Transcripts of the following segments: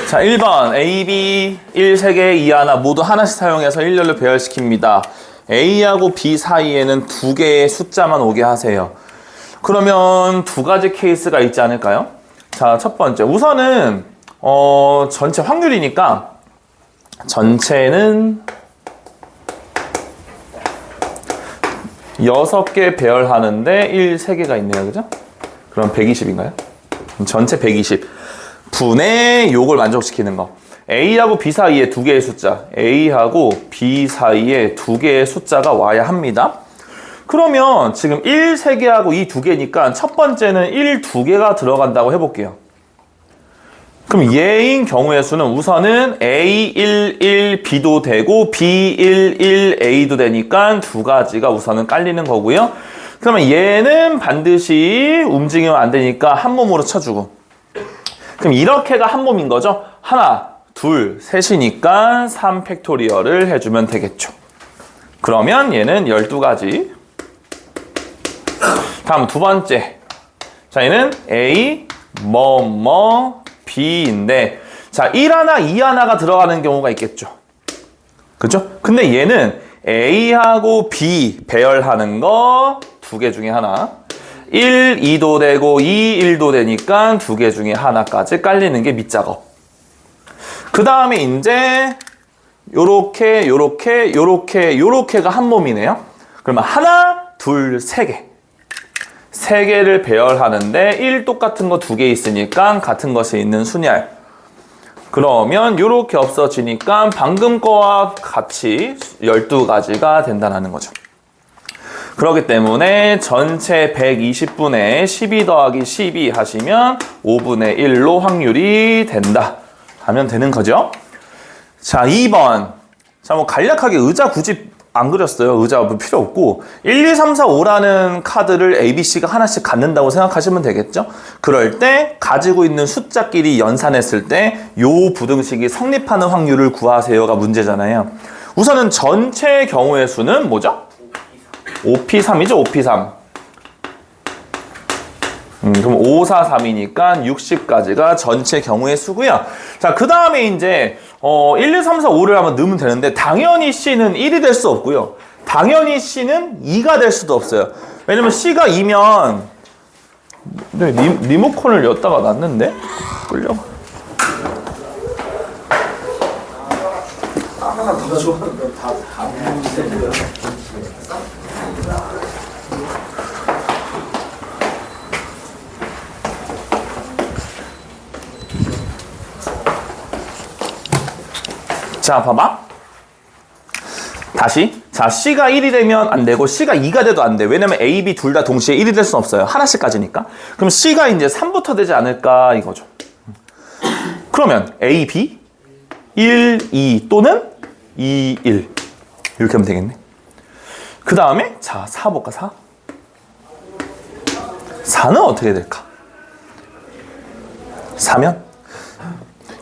자, 1번 A, B 1, 3개, 2 하나 모두 하나씩 사용해서 일렬로 배열시킵니다. A하고 B 사이에는 2개의 숫자만 오게 하세요. 그러면 2가지 케이스가 있지 않을까요? 자, 첫 번째 우선은 전체 확률이니까 전체는 6개 배열하는데 1, 3개가 있네요. 그죠? 그럼 120인가요? 전체 120 분의 요걸 만족시키는 거. A하고 B 사이에 2개의 숫자, A하고 B 사이에 2개의 숫자가 와야 합니다. 그러면 지금 1, 3개하고 이 2개니까 첫 번째는 1, 2개가 들어간다고 해볼게요. 그럼 얘인 경우의 수는 우선은 A1, 1, B도 되고 B1, 1, A도 되니까 2가지가 우선은 깔리는 거고요. 그러면 얘는 반드시 움직이면 안 되니까 한 몸으로 쳐주고. 그럼 이렇게가 한 몸인 거죠. 하나, 둘, 셋이니까 3팩토리얼을 해주면 되겠죠. 그러면 얘는 12가지. 다음 두 번째. 자, 얘는 A, B인데, 자, 1 하나, 2 하나가 들어가는 경우가 있겠죠. 그죠? 근데 얘는 A하고 B 배열하는 거 2개 중에 하나. 1, 2도 되고 2, 1도 되니까 2개 중에 하나까지 깔리는 게 밑작업. 그 다음에 이제 요렇게가 한 몸이네요. 그러면 하나, 둘, 3개. 3개를 배열하는데 1 똑같은 거 2개 있으니까 같은 것이 있는 순열. 그러면 요렇게 없어지니까 방금 거와 같이 12가지가 된다는 거죠. 그렇기 때문에 전체 120분의 12 더하기 12 하시면 5분의 1로 확률이 된다 하면 되는 거죠. 자, 2번. 자, 뭐 간략하게 의자 굳이 안 그렸어요. 의자 필요 없고 1, 2, 3, 4, 5라는 카드를 A, B, C가 하나씩 갖는다고 생각하시면 되겠죠. 그럴 때 가지고 있는 숫자끼리 연산했을 때 요 부등식이 성립하는 확률을 구하세요가 문제잖아요. 우선은 전체 경우의 수는 뭐죠? 5P3이죠. 5P3. 그럼 5, 4, 3이니까 60가지가 전체 경우의 수고요. 자, 그 다음에 이제 1, 2, 3, 4, 5를 한번 넣으면 되는데 당연히 C는 1이 될 수 없고요. 당연히 C는 2가 될 수도 없어요. 왜냐면 C가 2면 리모컨을 였다가 놨는데 끌려. 하나 더 줘. 다 자, 봐봐. 다시. 자, C가 1이 되면 안 되고 C가 2가 돼도 안 돼. 왜냐면 A, B 둘 다 동시에 1이 될 수는 없어요. 하나씩 가지니까. 그럼 C가 이제 3부터 되지 않을까 이거죠. 그러면 A, B 1, 2 또는 2, 1 이렇게 하면 되겠네. 그 다음에 자, 4 볼까? 4. 4는 어떻게 될까? 4면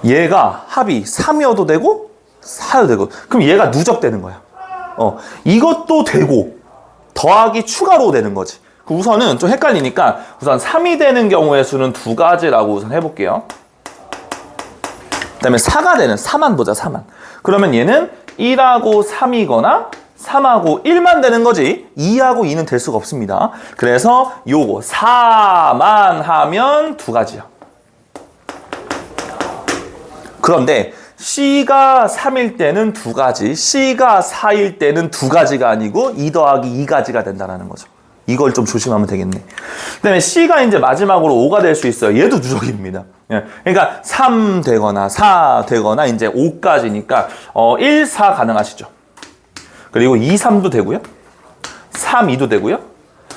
얘가 합이 3이어도 되고 4도 되고 그럼 얘가 누적되는 거야. 이것도 되고 더하기 추가로 되는 거지. 우선은 좀 헷갈리니까 우선 3이 되는 경우의 수는 2가지라고 우선 해볼게요. 그 다음에 4가 되는 4만 보자. 4만. 그러면 얘는 1하고 3이거나 3하고 1만 되는 거지 2하고 2는 될 수가 없습니다. 그래서 요거 4만 하면 2가지야. 그런데 C가 3일 때는 2가지, C가 4일 때는 2가지가 아니고 2 더하기 2가지가 된다는 거죠. 이걸 좀 조심하면 되겠네. 그 다음에 C가 이제 마지막으로 5가 될 수 있어요. 얘도 누적입니다. 그러니까 3 되거나 4 되거나 이제 5까지니까 1, 4 가능하시죠. 그리고 2, 3도 되고요. 3, 2도 되고요.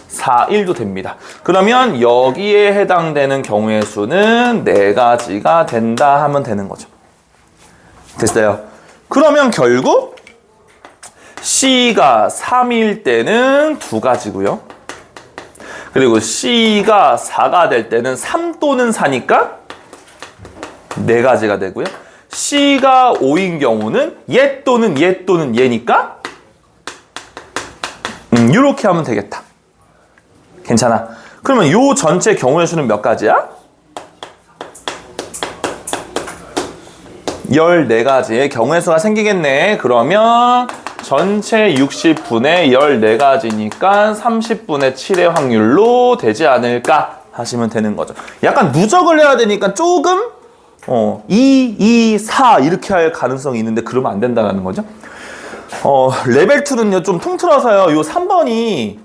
4, 1도 됩니다. 그러면 여기에 해당되는 경우의 수는 4가지가 된다 하면 되는 거죠. 됐어요. 그러면 결국 C가 3일 때는 2가지고요. 그리고 C가 4가 될 때는 3 또는 4니까 4가지가 되고요. C가 5인 경우는 얘 또는 얘 또는 얘니까 이렇게 하면 되겠다. 괜찮아. 그러면 요 전체 경우의 수는 몇 가지야? 14가지의 경우의 수가 생기겠네. 그러면 전체 60분의 14가지니까 30분의 7의 확률로 되지 않을까 하시면 되는 거죠. 약간 누적을 해야 되니까 조금 2, 2, 4 이렇게 할 가능성이 있는데 그러면 안 된다는 거죠. 레벨 2는요 좀 통틀어서요. 요 3번이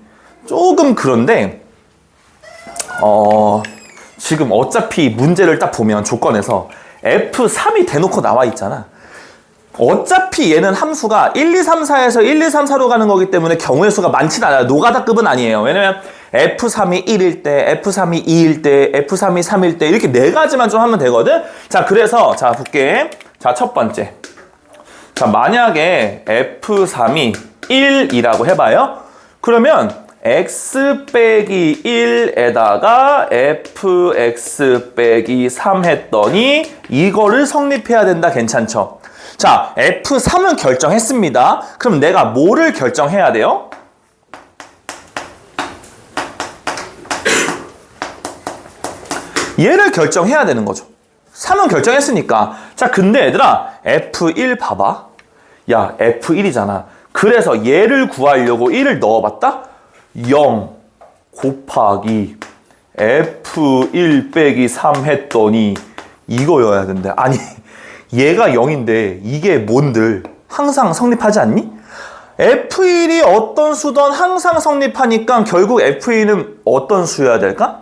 조금 그런데 지금 어차피 문제를 딱 보면 조건에서 F3이 대놓고 나와 있잖아. 어차피 얘는 함수가 1, 2, 3, 4에서 1, 2, 3, 4로 가는 거기 때문에 경우의 수가 많진 않아요. 노가다급은 아니에요. 왜냐면 F3이 1일 때, F3이 2일 때, F3이 3일 때 이렇게 4가지만 좀 하면 되거든. 자, 그래서 자 볼게. 자, 첫 번째. 자, 만약에 F3이 1이라고 해봐요. 그러면 x 빼기 1에다가 fx 빼기 3 했더니 이거를 성립해야 된다. 괜찮죠? 자, F3은 결정했습니다. 그럼 내가 뭐를 결정해야 돼요? 얘를 결정해야 되는 거죠. 3은 결정했으니까. 자, 근데 얘들아 F1 봐봐. 야, F1이잖아. 그래서 얘를 구하려고 1을 넣어봤다? 0 곱하기 F1 빼기 3 했더니 이거여야 된대. 아니 얘가 0인데 이게 뭔들 항상 성립하지 않니? F1이 어떤 수든 항상 성립하니까 결국 F1은 어떤 수여야 될까?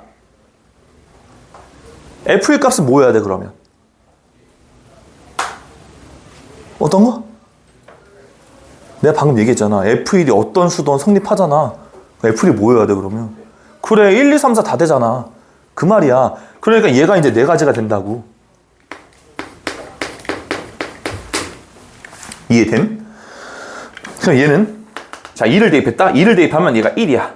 F1 값은 뭐여야 돼 그러면? 어떤 거? 내가 방금 얘기했잖아. F1이 어떤 수든 성립하잖아. F1이 뭐여야 돼 그러면? 그래 1, 2, 3, 4 다 되잖아. 그 말이야. 그러니까 얘가 이제 4가지가 된다고. 이해됨? 그럼 얘는 자 2를 대입했다. 2를 대입하면 얘가 1이야.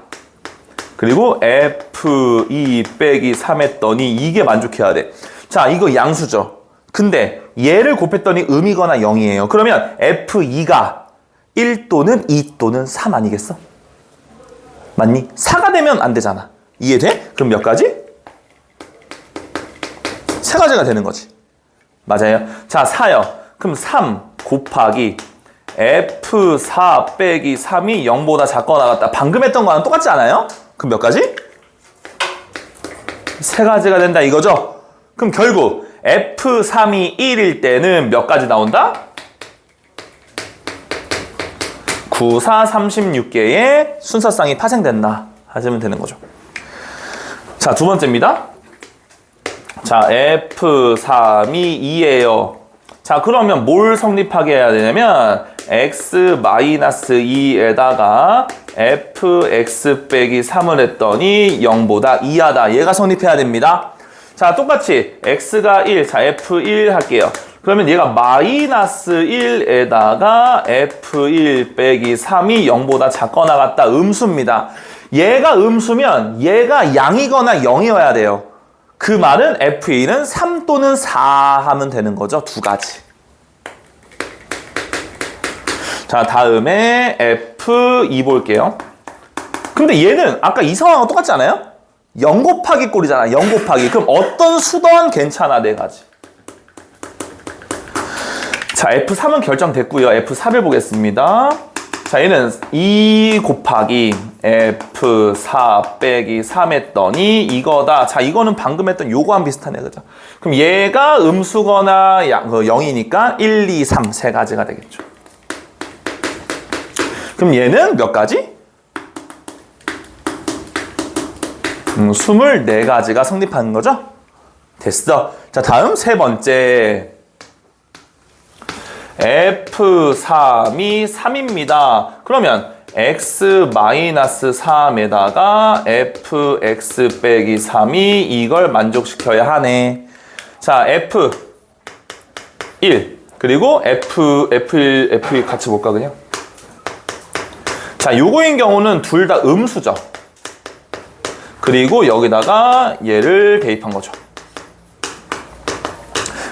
그리고 F2 빼기 3 했더니 이게 만족해야 돼. 자 이거 양수죠. 근데 얘를 곱했더니 음이거나 0이에요. 그러면 F2가 1 또는 2 또는 3 아니겠어? 맞니? 4가 되면 안 되잖아. 이해돼? 그럼 몇 가지? 3가지가 되는 거지. 맞아요. 자 4요. 그럼 3 곱하기 F4 빼기 3이 0보다 작거나 같다. 방금 했던 거랑 똑같지 않아요? 그럼 몇 가지? 3가지가 된다 이거죠? 그럼 결국 F3이 1일 때는 몇 가지 나온다? 9, 4, 36개의 순서쌍이 파생된다 하시면 되는 거죠. 자, 두 번째입니다. 자, F3이 2예요. 자, 그러면 뭘 성립하게 해야 되냐면 x-2에다가 fx 빼기 3을 했더니 0보다 2하다. 얘가 성립해야 됩니다. 자, 똑같이 x가 1, 자 f1 할게요. 그러면 얘가 마이너스 1에다가 f1 빼기 3이 0보다 작거나 같다. 음수입니다. 얘가 음수면 얘가 양이거나 0이어야 돼요. 그 말은 f2는 3 또는 4 하면 되는 거죠. 2가지. 자, 다음에 F2 볼게요. 근데 얘는 아까 이 상황하고 똑같지 않아요? 0 곱하기 꼴이잖아. 0 곱하기. 그럼 어떤 수던 괜찮아. 4가지. 자, F3은 결정됐고요. F4를 보겠습니다. 자, 얘는 2 곱하기 F4 빼기 3 했더니 이거다. 자, 이거는 방금 했던 요거랑 비슷하네. 그죠? 그럼 얘가 음수거나 0이니까 1, 2, 3 3가지가 되겠죠. 그럼 얘는 몇 가지? 24가지가 성립하는 거죠? 됐어. 자, 다음 세 번째. F3이 3입니다. 그러면 x-3에다가 fx 빼기 3이 이걸 만족시켜야 하네. 자, F1 그리고 F1 같이 볼까 그냥? 자, 요거인 경우는 둘 다 음수죠. 그리고 여기다가 얘를 대입한 거죠.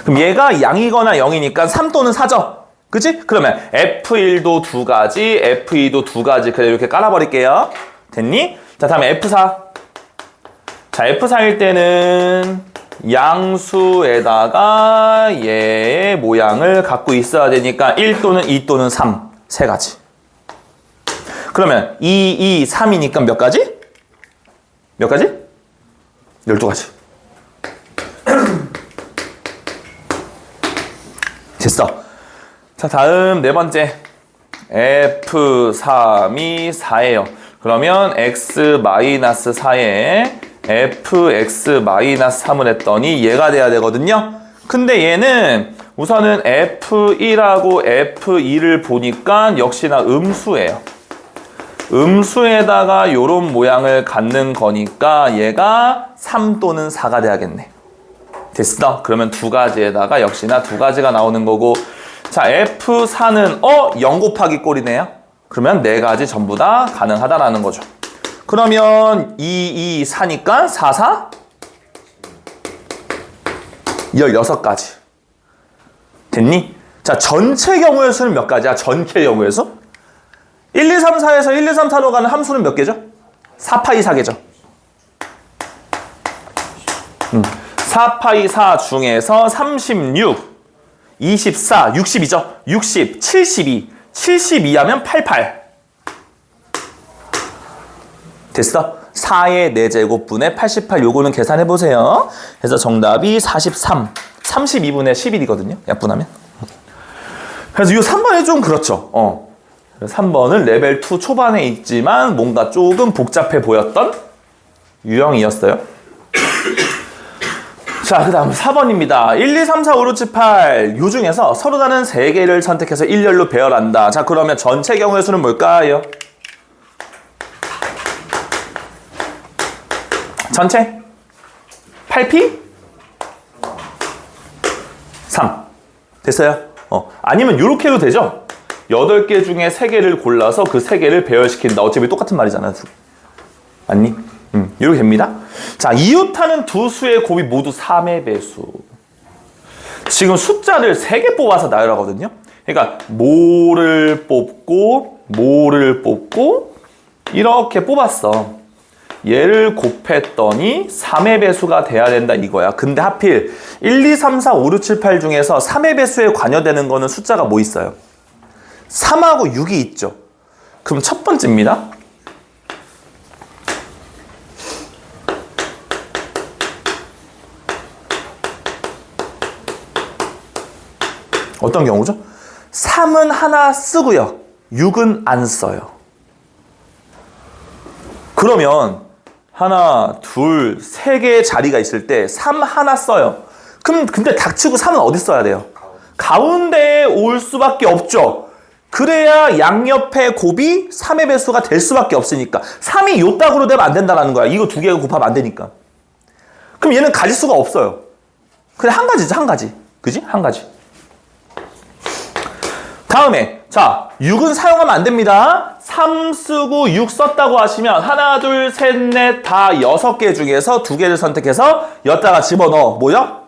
그럼 얘가 양이거나 0이니까 3 또는 4죠. 그치? 그러면 F1도 2가지, F2도 2가지. 그래 이렇게 깔아버릴게요. 됐니? 자, 다음에 F4. 자, F4일 때는 양수에다가 얘의 개의 모양을 갖고 있어야 되니까 1 또는 2 또는 3, 세 가지. 그러면 2, 2, 3이니까 몇 가지? 몇 가지? 12가지. 됐어. 자, 다음 네 번째. F3이 4예요. 그러면 x-4에 fx-3을 했더니 얘가 돼야 되거든요. 근데 얘는 우선은 F1하고 F2를 보니까 역시나 음수예요. 음수에다가 요런 모양을 갖는 거니까 얘가 3 또는 4가 돼야겠네. 됐어? 그러면 두 가지에다가 역시나 두 가지가 나오는 거고, 자, F4는 0 곱하기 꼴이네요. 그러면 네 가지 전부 다 가능하다라는 거죠. 그러면 2, 2, 4니까 4, 4? 16가지. 됐니? 자, 전체 경우의 수는 몇 가지야? 전체 경우의 수? 1, 2, 3, 4에서 1, 2, 3, 4로 가는 함수는 몇 개죠? 4파이 4개죠. 4파이 4 중에서 36, 24, 60이죠. 60, 72, 72 하면 88. 됐어? 4의 4제곱분의 88, 요거는 계산해보세요. 그래서 정답이 43, 32분의 11이거든요. 약분하면. 그래서 이 3번이 좀 그렇죠. 3번은 레벨 2 초반에 있지만 뭔가 조금 복잡해 보였던 유형이었어요. 자, 그 다음 4번입니다. 1, 2, 3, 4, 5, 6, 7, 8. 요 중에서 서로 다른 3개를 선택해서 일렬로 배열한다. 자, 그러면 전체 경우의 수는 뭘까요? 전체? 8p? 3. 됐어요? 아니면 요렇게 해도 되죠? 8개 중에 3개를 골라서 그 3개를 배열시킨다. 어차피 똑같은 말이잖아. 맞니? 이렇게 됩니다. 자, 이웃하는 두 수의 곱이 모두 3의 배수. 지금 숫자를 3개 뽑아서 나열하거든요. 그러니까 모를 뽑고 이렇게 뽑았어. 얘를 곱했더니 3의 배수가 돼야 된다 이거야. 근데 하필 1, 2, 3, 4, 5, 6, 7, 8 중에서 3의 배수에 관여되는 거는 숫자가 뭐 있어요? 3하고 6이 있죠. 그럼 첫 번째입니다. 어떤 경우죠? 3은 하나 쓰고요. 6은 안 써요. 그러면 하나, 둘, 세 개의 자리가 있을 때 3 하나 써요. 그럼 근데 닥치고 3은 어디 써야 돼요? 가운데에 올 수밖에 없죠. 그래야 양옆의 곱이 3의 배수가 될 수밖에 없으니까. 3이 요 딱으로 되면 안 된다는 거야. 이거 두 개가 곱하면 안 되니까. 그럼 얘는 가질 수가 없어요. 그냥 한 가지죠, 한 가지. 그지? 한 가지. 다음에 자, 6은 사용하면 안 됩니다. 3 쓰고 6 썼다고 하시면 하나, 둘, 셋, 넷, 다 6개 중에서 2개를 선택해서 여기다가 집어넣어. 뭐야?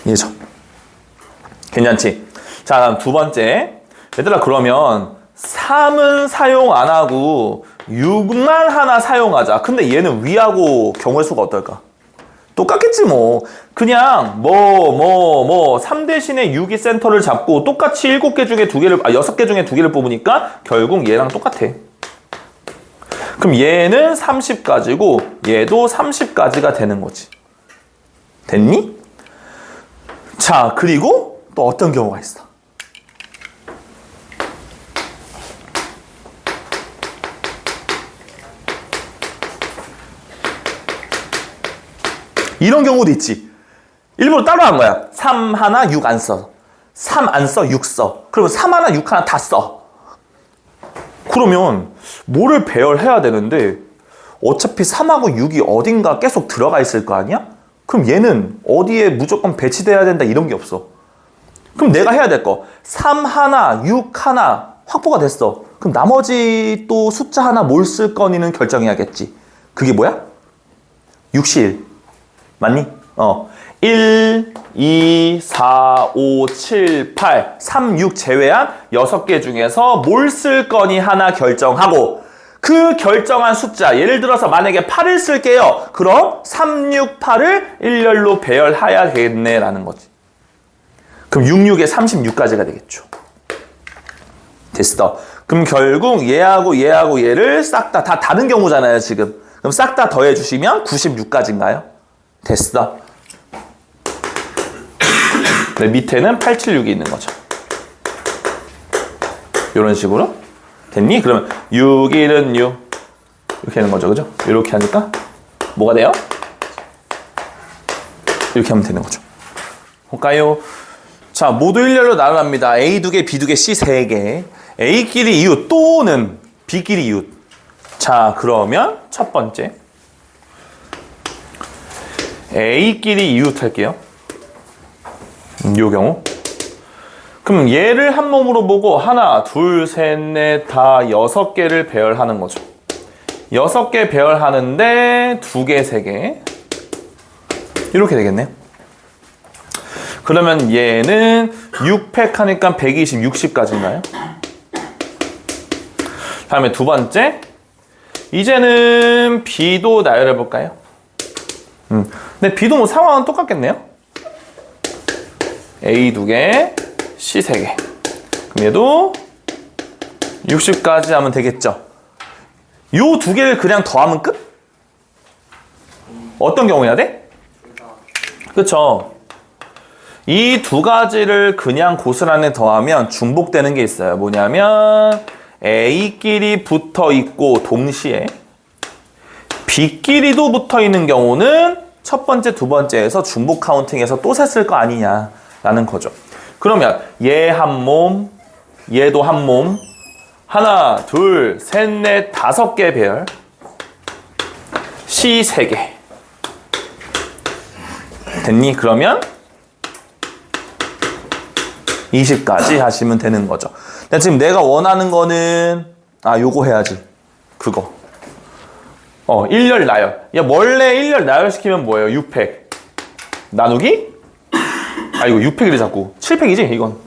얘죠. 괜찮지? 자, 다음 두 번째. 얘들아, 그러면 3은 사용 안 하고 6만 하나 사용하자. 근데 얘는 위하고 경우의 수가 어떨까? 똑같겠지 뭐. 그냥 3 대신에 6이 센터를 잡고 똑같이 7개 중에 2개를 6개 중에 2개를 뽑으니까 결국 얘랑 똑같아. 그럼 얘는 30가지고 얘도 30가지가 되는 거지. 됐니? 자, 그리고 또 어떤 경우가 있어? 이런 경우도 있지. 일부러 따로 한 거야. 3 하나 6 안 써. 3 안 써, 6 써. 그러면 3 하나 6 하나 다 써. 그러면 뭐를 배열해야 되는데 어차피 3하고 6이 어딘가 계속 들어가 있을 거 아니야? 그럼 얘는 어디에 무조건 배치돼야 된다 이런 게 없어. 그럼 내가 해야 될 거 3 하나, 6 하나 확보가 됐어. 그럼 나머지 또 숫자 하나 뭘 쓸 거니는 결정해야겠지. 그게 뭐야? 6시1. 맞니? 1, 2, 4, 5, 7, 8, 3, 6 제외한 6개 중에서 뭘 쓸 거니 하나 결정하고 그 결정한 숫자, 예를 들어서 만약에 8을 쓸게요. 그럼 3, 6, 8을 일렬로 배열해야겠네라는 거지. 그럼 6, 6에 36까지가 되겠죠. 됐어. 그럼 결국 얘하고 얘하고 얘를 싹 다 다른 경우잖아요, 지금. 그럼 싹 다 더해주시면 96까지인가요? 됐어. 네, 밑에는 876이 있는 거죠. 이런 식으로. 됐니? 그러면 6, 1은 6. 이렇게 하는 거죠, 그죠? 이렇게 하니까 뭐가 돼요? 이렇게 하면 되는 거죠. 볼까요? 자, 모두 일렬로 나눠갑니다. A 2개, B 2개, C 3개. A끼리 이웃 또는 B끼리 이웃. 자, 그러면 첫 번째 A끼리 이웃 할게요. 요 경우. 그럼 얘를 한 몸으로 보고 하나, 둘, 셋, 넷, 다 6개를 배열하는 거죠. 6개 배열하는데 2개, 3개. 이렇게 되겠네요. 그러면 얘는 6팩 하니까 120, 60까지인가요? 다음에 두 번째. 이제는 B도 나열해 볼까요? 근데 B도 뭐 상황은 똑같겠네요. A 2개, C 3개. 그럼 얘도 60까지 하면 되겠죠. 요 두 개를 그냥 더하면 끝? 어떤 경우 해야 돼? 그쵸. 이 두 가지를 그냥 고스란히 더하면 중복되는 게 있어요. 뭐냐면 A끼리 붙어 있고 동시에 B끼리도 붙어 있는 경우는 첫 번째, 두 번째에서 중복 카운팅해서 또 셌을 거 아니냐라는 거죠. 그러면 얘 한 몸, 얘도 한 몸, 하나, 둘, 셋, 넷, 5개 배열, C 3개. 됐니? 그러면 20까지 하시면 되는 거죠. 근데 지금 내가 원하는 거는 요거 해야지. 그거. 일렬 나열. 야, 원래 일렬 나열시키면 뭐예요? 6팩. 나누기? 이거 6팩이래 자꾸. 7팩이지, 이건.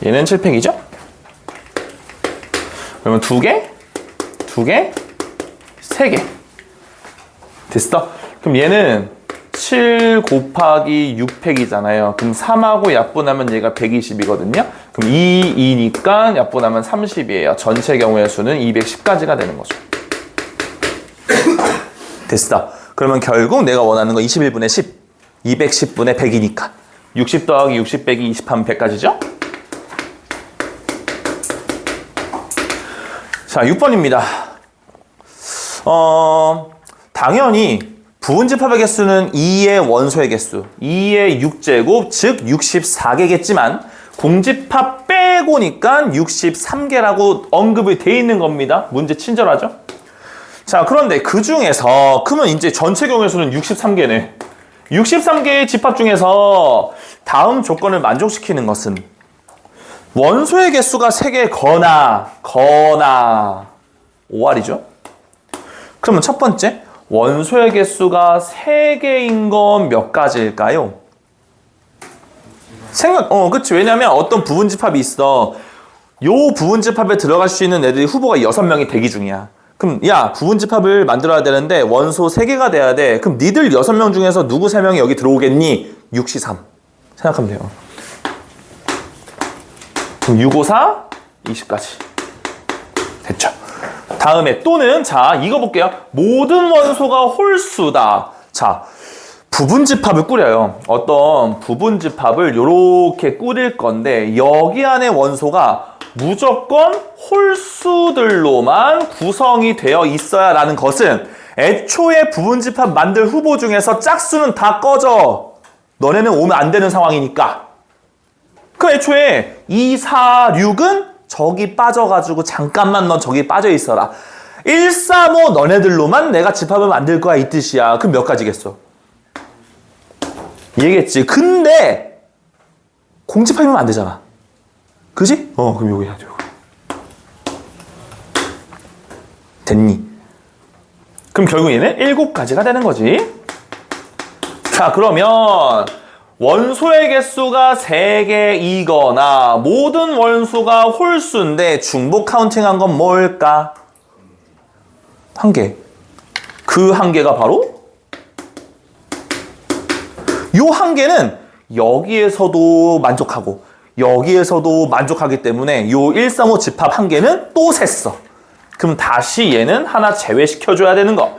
얘는 7팩이죠? 그러면 2개, 2개, 3개. 됐어? 그럼 얘는 7 곱하기 6팩이잖아요. 그럼 3하고 약분하면 얘가 120이거든요. 그럼 2니까 약분하면 30이에요. 전체 경우의 수는 210까지가 되는 거죠. 됐어. 그러면 결국 내가 원하는 거 21분의 10, 210분의 100이니까 60 더하기 60 빼기 20 하면 100까지죠? 자, 6번입니다. 당연히 부분집합의 개수는 2의 원소의 개수, 2의 6제곱, 즉 64개겠지만 공집합 빼고니까 63개라고 언급이 돼 있는 겁니다. 문제 친절하죠? 자, 그런데 그 중에서 그러면 이제 전체 경우의 수는 63개네. 63개의 집합 중에서 다음 조건을 만족시키는 것은 원소의 개수가 3개거나 5알이죠? 그러면 첫 번째, 원소의 개수가 3개인 건 몇 가지일까요? 그치. 왜냐면 어떤 부분집합이 있어. 요 부분집합에 들어갈 수 있는 애들이 후보가 6명이 대기 중이야. 그럼 야, 부분집합을 만들어야 되는데 원소 3개가 돼야 돼. 그럼 니들 6명 중에서 누구 3명이 여기 들어오겠니? 6C3 생각하면 돼요. 그럼 6, 5, 4, 20까지 됐죠. 다음에 또는 자, 이거 볼게요. 모든 원소가 홀수다. 자, 부분집합을 꾸려요. 어떤 부분집합을 이렇게 꾸릴 건데 여기 안에 원소가 무조건 홀수들로만 구성이 되어 있어야 라는 것은 애초에 부분집합 만들 후보 중에서 짝수는 다 꺼져. 너네는 오면 안 되는 상황이니까. 그 애초에 2, 4, 6은 저기 빠져가지고 잠깐만 너 저기 빠져 있어라. 1, 3, 5 너네들로만 내가 집합을 만들 거야 이 뜻이야. 그럼 몇 가지겠어? 얘겠지. 근데 공집합이면 안 되잖아. 그지? 그럼 요거 해야 돼. 됐니? 그럼 결국 얘는 7가지가 되는 거지. 자, 그러면 원소의 개수가 3개이거나 모든 원소가 홀수인데 중복 카운팅한 건 뭘까? 1개. 그 1개가 바로 요 1개는 여기에서도 만족하고 여기에서도 만족하기 때문에 요 135 집합 1개는 또 셌어. 그럼 다시 얘는 하나 제외시켜줘야 되는 거.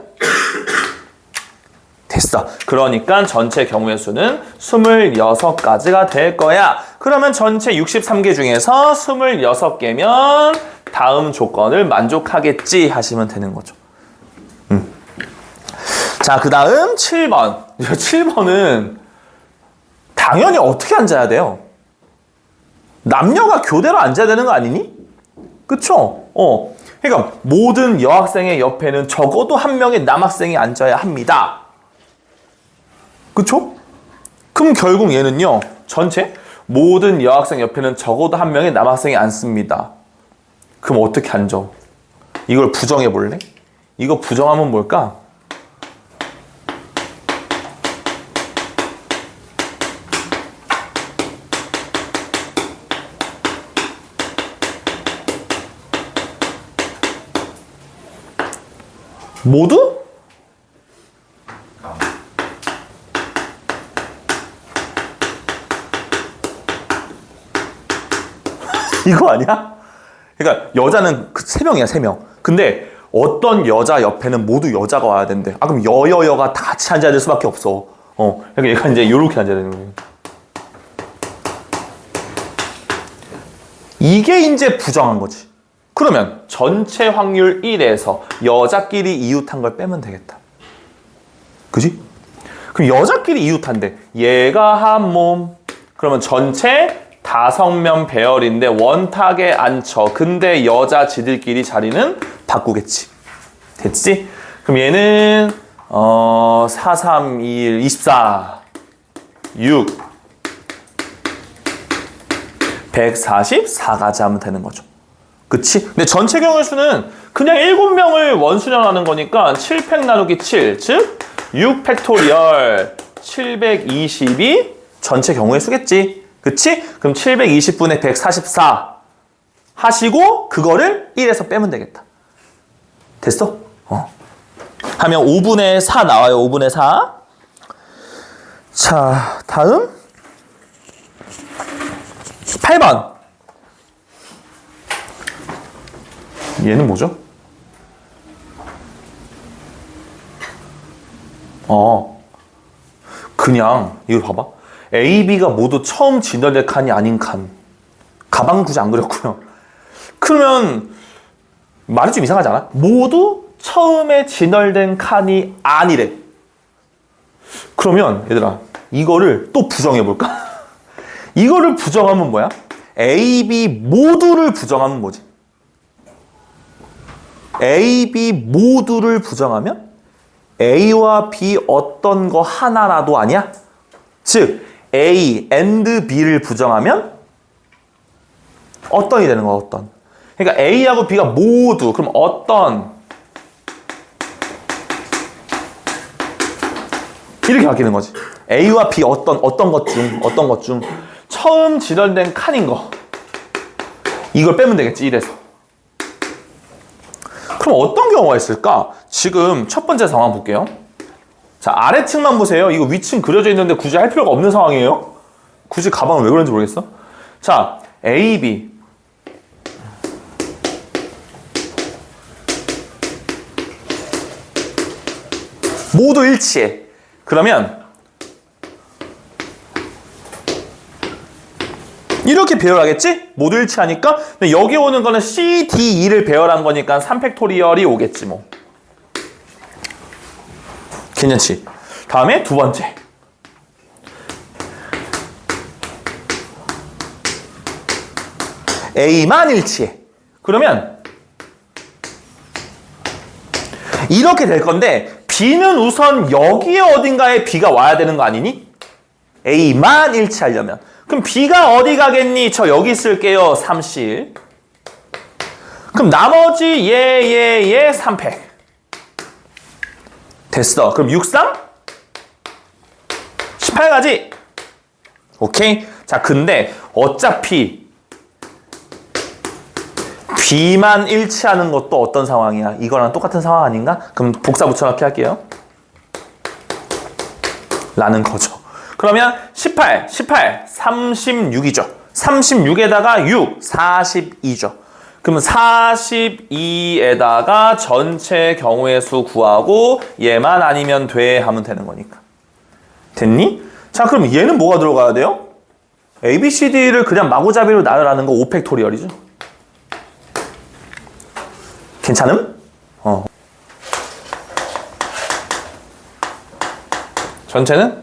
됐어. 그러니까 전체 경우의 수는 26가지가 될 거야. 그러면 전체 63개 중에서 26개면 다음 조건을 만족하겠지 하시면 되는 거죠. 자, 그 다음 7번. 7번은 당연히 어떻게 앉아야 돼요? 남녀가 교대로 앉아야 되는 거 아니니? 그쵸? 그러니까 모든 여학생의 옆에는 적어도 한 명의 남학생이 앉아야 합니다. 그쵸? 그럼 결국 얘는요, 전체 모든 여학생 옆에는 적어도 한 명의 남학생이 앉습니다. 그럼 어떻게 앉아? 이걸 부정해 볼래? 이거 부정하면 뭘까? 모두? 이거 아니야? 그러니까 여자는 3명이야, 3명. 근데 어떤 여자 옆에는 모두 여자가 와야 된대. 아, 그럼 여여여가 다 같이 앉아야 될 수밖에 없어. 그러니까 얘가 이제 이렇게 앉아야 되는 거예요. 이게 이제 부정한 거지. 그러면 전체 확률 1에서 여자끼리 이웃한 걸 빼면 되겠다. 그지? 그럼 여자끼리 이웃한데 얘가 한 몸. 그러면 전체 5명 배열인데 원탁에 앉혀. 근데 여자 지들끼리 자리는 바꾸겠지. 됐지? 그럼 얘는 4, 3, 2, 1, 24, 6, 144가지 하면 되는 거죠. 그치? 근데 전체 경우의 수는 그냥 7명을 원수령하는 거니까 7팩 나누기 7, 즉 6팩토리얼 720이 전체 경우의 수겠지. 그치? 그럼 720분의 144 하시고 그거를 1에서 빼면 되겠다. 됐어? 하면 5분의 4 나와요. 5분의 4. 자, 다음 8번. 얘는 뭐죠? 그냥 이거 봐봐. A, B가 모두 처음 진열될 칸이 아닌 칸. 가방 굳이 안 그렸고요. 그러면 말이 좀 이상하지 않아? 모두 처음에 진열된 칸이 아니래. 그러면 얘들아 이거를 또 부정해볼까? 이거를 부정하면 뭐야? A, B 모두를 부정하면 뭐지? A, B 모두를 부정하면 A와 B 어떤 거 하나라도 아니야? 즉 A and B를 부정하면 어떤이 되는 거야? 어떤? 그러니까 A하고 B가 모두 그럼 어떤 이렇게 바뀌는 거지. A와 B 어떤 것 중 처음 진열된 칸인 거 이걸 빼면 되겠지. 1에서. 그럼 어떤 경우가 있을까? 지금 첫 번째 상황 볼게요. 자, 아래층만 보세요. 이거 위층 그려져 있는데 굳이 할 필요가 없는 상황이에요. 굳이 가방을 왜 그런지 모르겠어. 자, A, B 모두 일치해. 그러면 이렇게 배열하겠지? 모두 일치하니까. 근데 여기 오는 거는 C, D, E를 배열한 거니까 3팩토리얼이 오겠지 뭐. 괜찮지? 다음에 두 번째. A만 일치해. 그러면 이렇게 될 건데 B는 우선 여기에 어딘가에 B가 와야 되는 거 아니니? A만 일치하려면. 그럼 B가 어디 가겠니? 저 여기 쓸게요. 3C. 그럼 나머지 얘 3팩. 됐어. 그럼 6, 3? 18가지. 오케이? 자, 근데 어차피 B만 일치하는 것도 어떤 상황이야? 이거랑 똑같은 상황 아닌가? 그럼 복사 붙여넣기 할게요. 라는 거죠. 그러면 18, 36이죠. 36에다가 6, 42죠. 그럼 42에다가 전체 경우의 수 구하고 얘만 아니면 돼 하면 되는 거니까. 됐니? 자, 그럼 얘는 뭐가 들어가야 돼요? ABCD를 그냥 마구잡이로 나열하는 거 5팩토리얼이죠. 괜찮음? 전체는?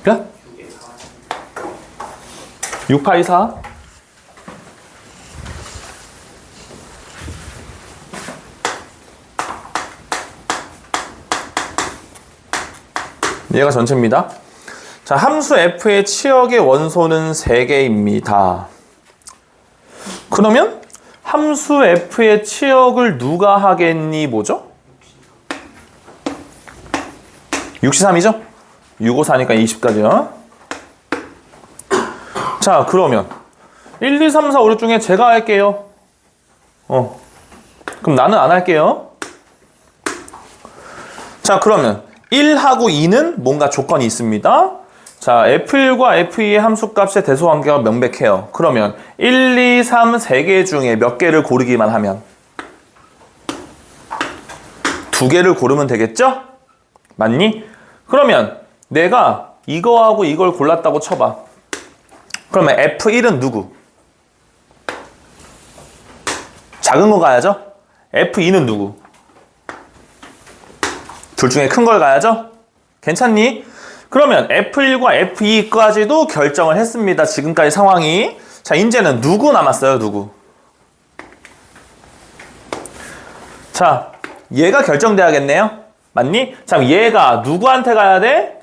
몇? 6파이4? 얘가 전체입니다. 자, 함수 f의 치역의 원소는 3개입니다. 그러면 함수 f의 치역을 누가 하겠니? 뭐죠? 63이죠? 6, 5, 4니까 20까지요. 자, 그러면 1, 2, 3, 4, 5, 6 중에 제가 할게요. 그럼 나는 안 할게요. 자, 그러면 1하고 2는 뭔가 조건이 있습니다. 자, F1과 F2의 함수값의 대소관계가 명백해요. 그러면 1, 2, 3, 3개 중에 몇 개를 고르기만 하면 2개를 고르면 되겠죠? 맞니? 그러면 내가 이거하고 이걸 골랐다고 쳐봐. 그러면 F1은 누구? 작은 거 가야죠? F2는 누구? 둘 중에 큰 걸 가야죠? 괜찮니? 그러면 F1과 F2까지도 결정을 했습니다. 지금까지 상황이. 자, 이제는 누구 남았어요? 누구? 자, 얘가 결정돼야겠네요. 맞니? 자, 얘가 누구한테 가야 돼?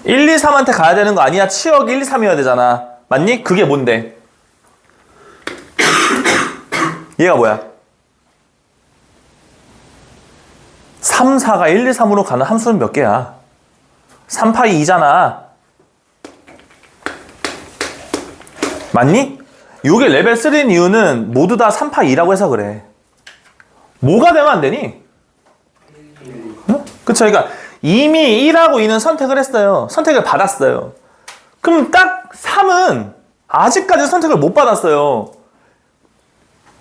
1, 2, 3한테 가야 되는 거 아니야? 치역 1, 2, 3이어야 되잖아. 맞니? 그게 뭔데? 얘가 뭐야? 3, 4가 1, 2, 3으로 가는 함수는 몇 개야? 3파이 2잖아. 맞니? 요게 레벨 3인 이유는 모두 다 3파이 2라고 해서 그래. 뭐가 되면 안 되니? 응? 그쵸? 그러니까 이미 1하고 2는 선택을 했어요. 선택을 받았어요. 그럼 딱 3은 아직까지 선택을 못 받았어요.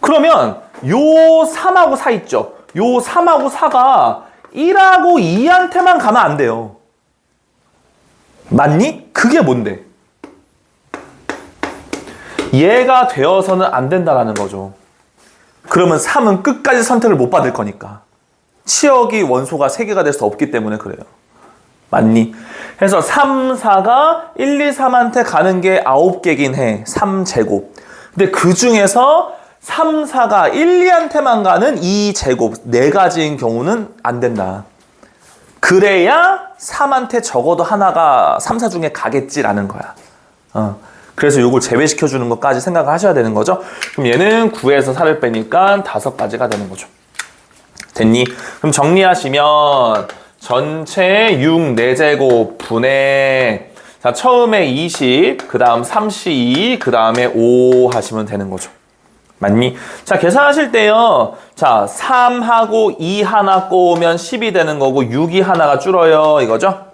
그러면 요 3하고 4 있죠? 요 3하고 4가 1하고 2한테만 가면 안 돼요. 맞니? 그게 뭔데? 얘가 되어서는 안 된다라는 거죠. 그러면 3은 끝까지 선택을 못 받을 거니까. 치역이 원소가 3개가 될 수 없기 때문에 그래요. 맞니? 그래서 3, 4가 1, 2, 3한테 가는 게 9개긴 해. 3제곱. 근데 그 중에서 3, 4가 1, 2한테만 가는 2제곱 4가지인 경우는 안 된다. 그래야 3한테 적어도 하나가 3, 4 중에 가겠지라는 거야. 그래서 이걸 제외시켜주는 것까지 생각을 하셔야 되는 거죠. 그럼 얘는 9에서 4를 빼니까 5가지가 되는 거죠. 됐니? 그럼 정리하시면 전체 6, 4제곱 분의 자 처음에 20, 그 다음 32, 그 다음에 5 하시면 되는 거죠. 맞니? 자, 계산하실 때요. 자, 3하고 2 하나 꼬우면 10이 되는 거고 6이 하나가 줄어요. 이거죠?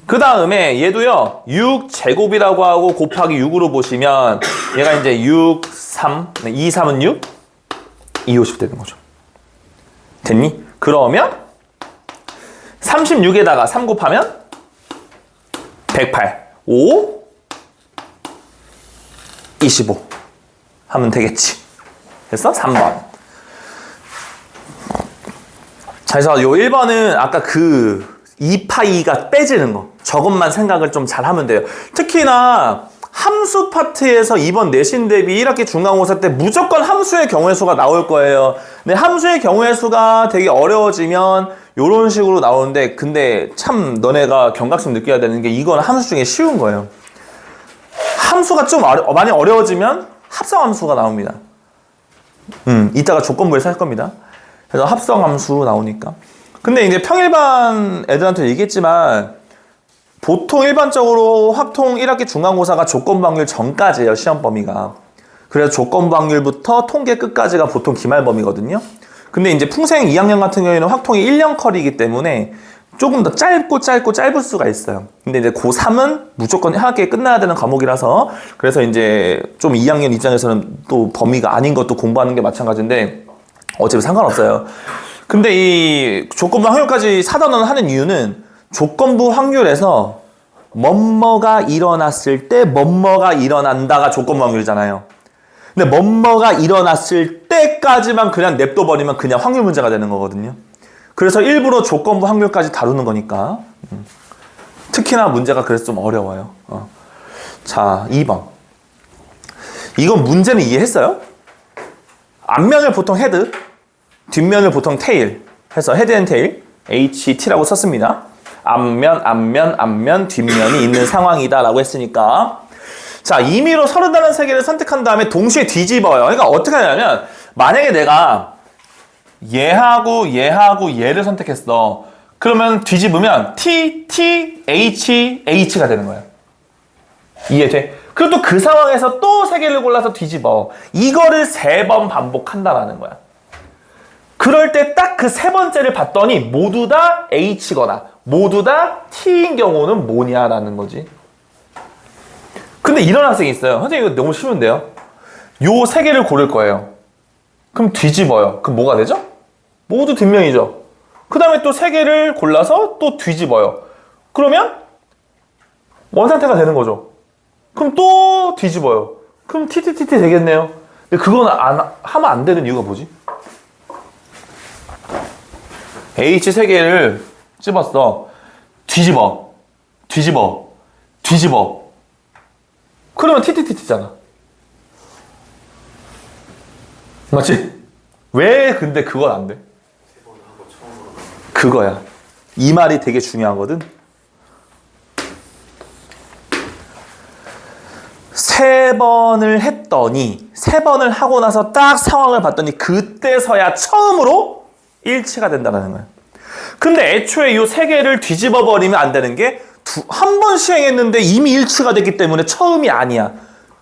그 다음에 얘도요. 6제곱이라고 하고 곱하기 6으로 보시면 얘가 이제 6, 3, 2, 3은 6, 2, 50 되는 거죠. 됐니? 그러면 36에다가 3 곱하면 108, 5, 25 하면 되겠지. 그래서 3번. 자, 그래서 요 1번은 아까 그 2파이가 빼지는 거. 저것만 생각을 좀 잘 하면 돼요. 특히나 함수 파트에서 2번 내신 대비 1학기 중간고사 때 무조건 함수의 경우의 수가 나올 거예요. 근데 함수의 경우의 수가 되게 어려워지면 이런 식으로 나오는데 근데 참 너네가 경각심 느껴야 되는 게 이건 함수 중에 쉬운 거예요. 함수가 좀 많이 어려워지면 합성함수가 나옵니다. 이따가 조건부에서 할 겁니다. 그래서 합성함수 나오니까. 근데 이제 평일반 애들한테 얘기했지만 보통 일반적으로 확통 1학기 중간고사가 조건부 확률 전까지예요, 시험 범위가. 그래서 조건부 확률부터 통계 끝까지가 보통 기말 범위거든요. 근데 이제 풍생 2학년 같은 경우에는 확통이 1년 컬이기 때문에 조금 더 짧을 수가 있어요. 근데 이제 고3은 무조건 한 학기에 끝나야 되는 과목이라서 그래서 이제 좀 2학년 입장에서는 또 범위가 아닌 것도 공부하는 게 마찬가지인데 어차피 상관없어요. 근데 이 조건부 확률까지 4단원을 하는 이유는 조건부 확률에서 뭐뭐가 일어났을 때 뭐뭐가 일어난다가 조건부 확률이잖아요. 근데 뭐뭐가 일어났을 때까지만 그냥 냅둬버리면 그냥 확률 문제가 되는 거거든요. 그래서 일부러 조건부 확률까지 다루는 거니까. 특히나 문제가 그래서 좀 어려워요. 자, 2번. 이건 문제는 이해했어요? 앞면을 보통 헤드, 뒷면을 보통 테일 해서 헤드 앤 테일, HT라고 썼습니다. 앞면, 뒷면이 있는 상황이다 라고 했으니까. 자, 임의로 서로 다른 세 개를 선택한 다음에 동시에 뒤집어요. 그러니까 어떻게 하냐면 만약에 내가 얘하고 얘를 선택했어. 그러면 뒤집으면 H가 되는 거야. 이해돼? 그리고 또 그 상황에서 또 세 개를 골라서 뒤집어. 이거를 3번 반복한다라는 거야. 그럴 때 딱 그 세 번째를 봤더니 모두 다 H거나 모두 다 T인 경우는 뭐냐라는 거지. 근데 이런 학생이 있어요. 선생님 이거 너무 쉬운데요? 요 세 개를 고를 거예요. 그럼 뒤집어요. 그럼 뭐가 되죠? 모두 뒷면이죠. 그 다음에 또 세 개를 골라서 또 뒤집어요. 그러면 원상태가 되는 거죠. 그럼 또 뒤집어요. 그럼 TTT 되겠네요. 근데 그건 하면 안 되는 이유가 뭐지? H 세 개를 찝었어. 뒤집어. 그러면 TTT잖아. 맞지? 왜 근데 그건 안 돼? 그거야. 이 말이 되게 중요하거든. 세 번을 했더니, 3번을 하고 나서 딱 상황을 봤더니 그때서야 처음으로 일치가 된다는 거야. 근데 애초에 이 세 개를 뒤집어 버리면 안 되는 게 한 번 시행했는데 이미 일치가 됐기 때문에 처음이 아니야.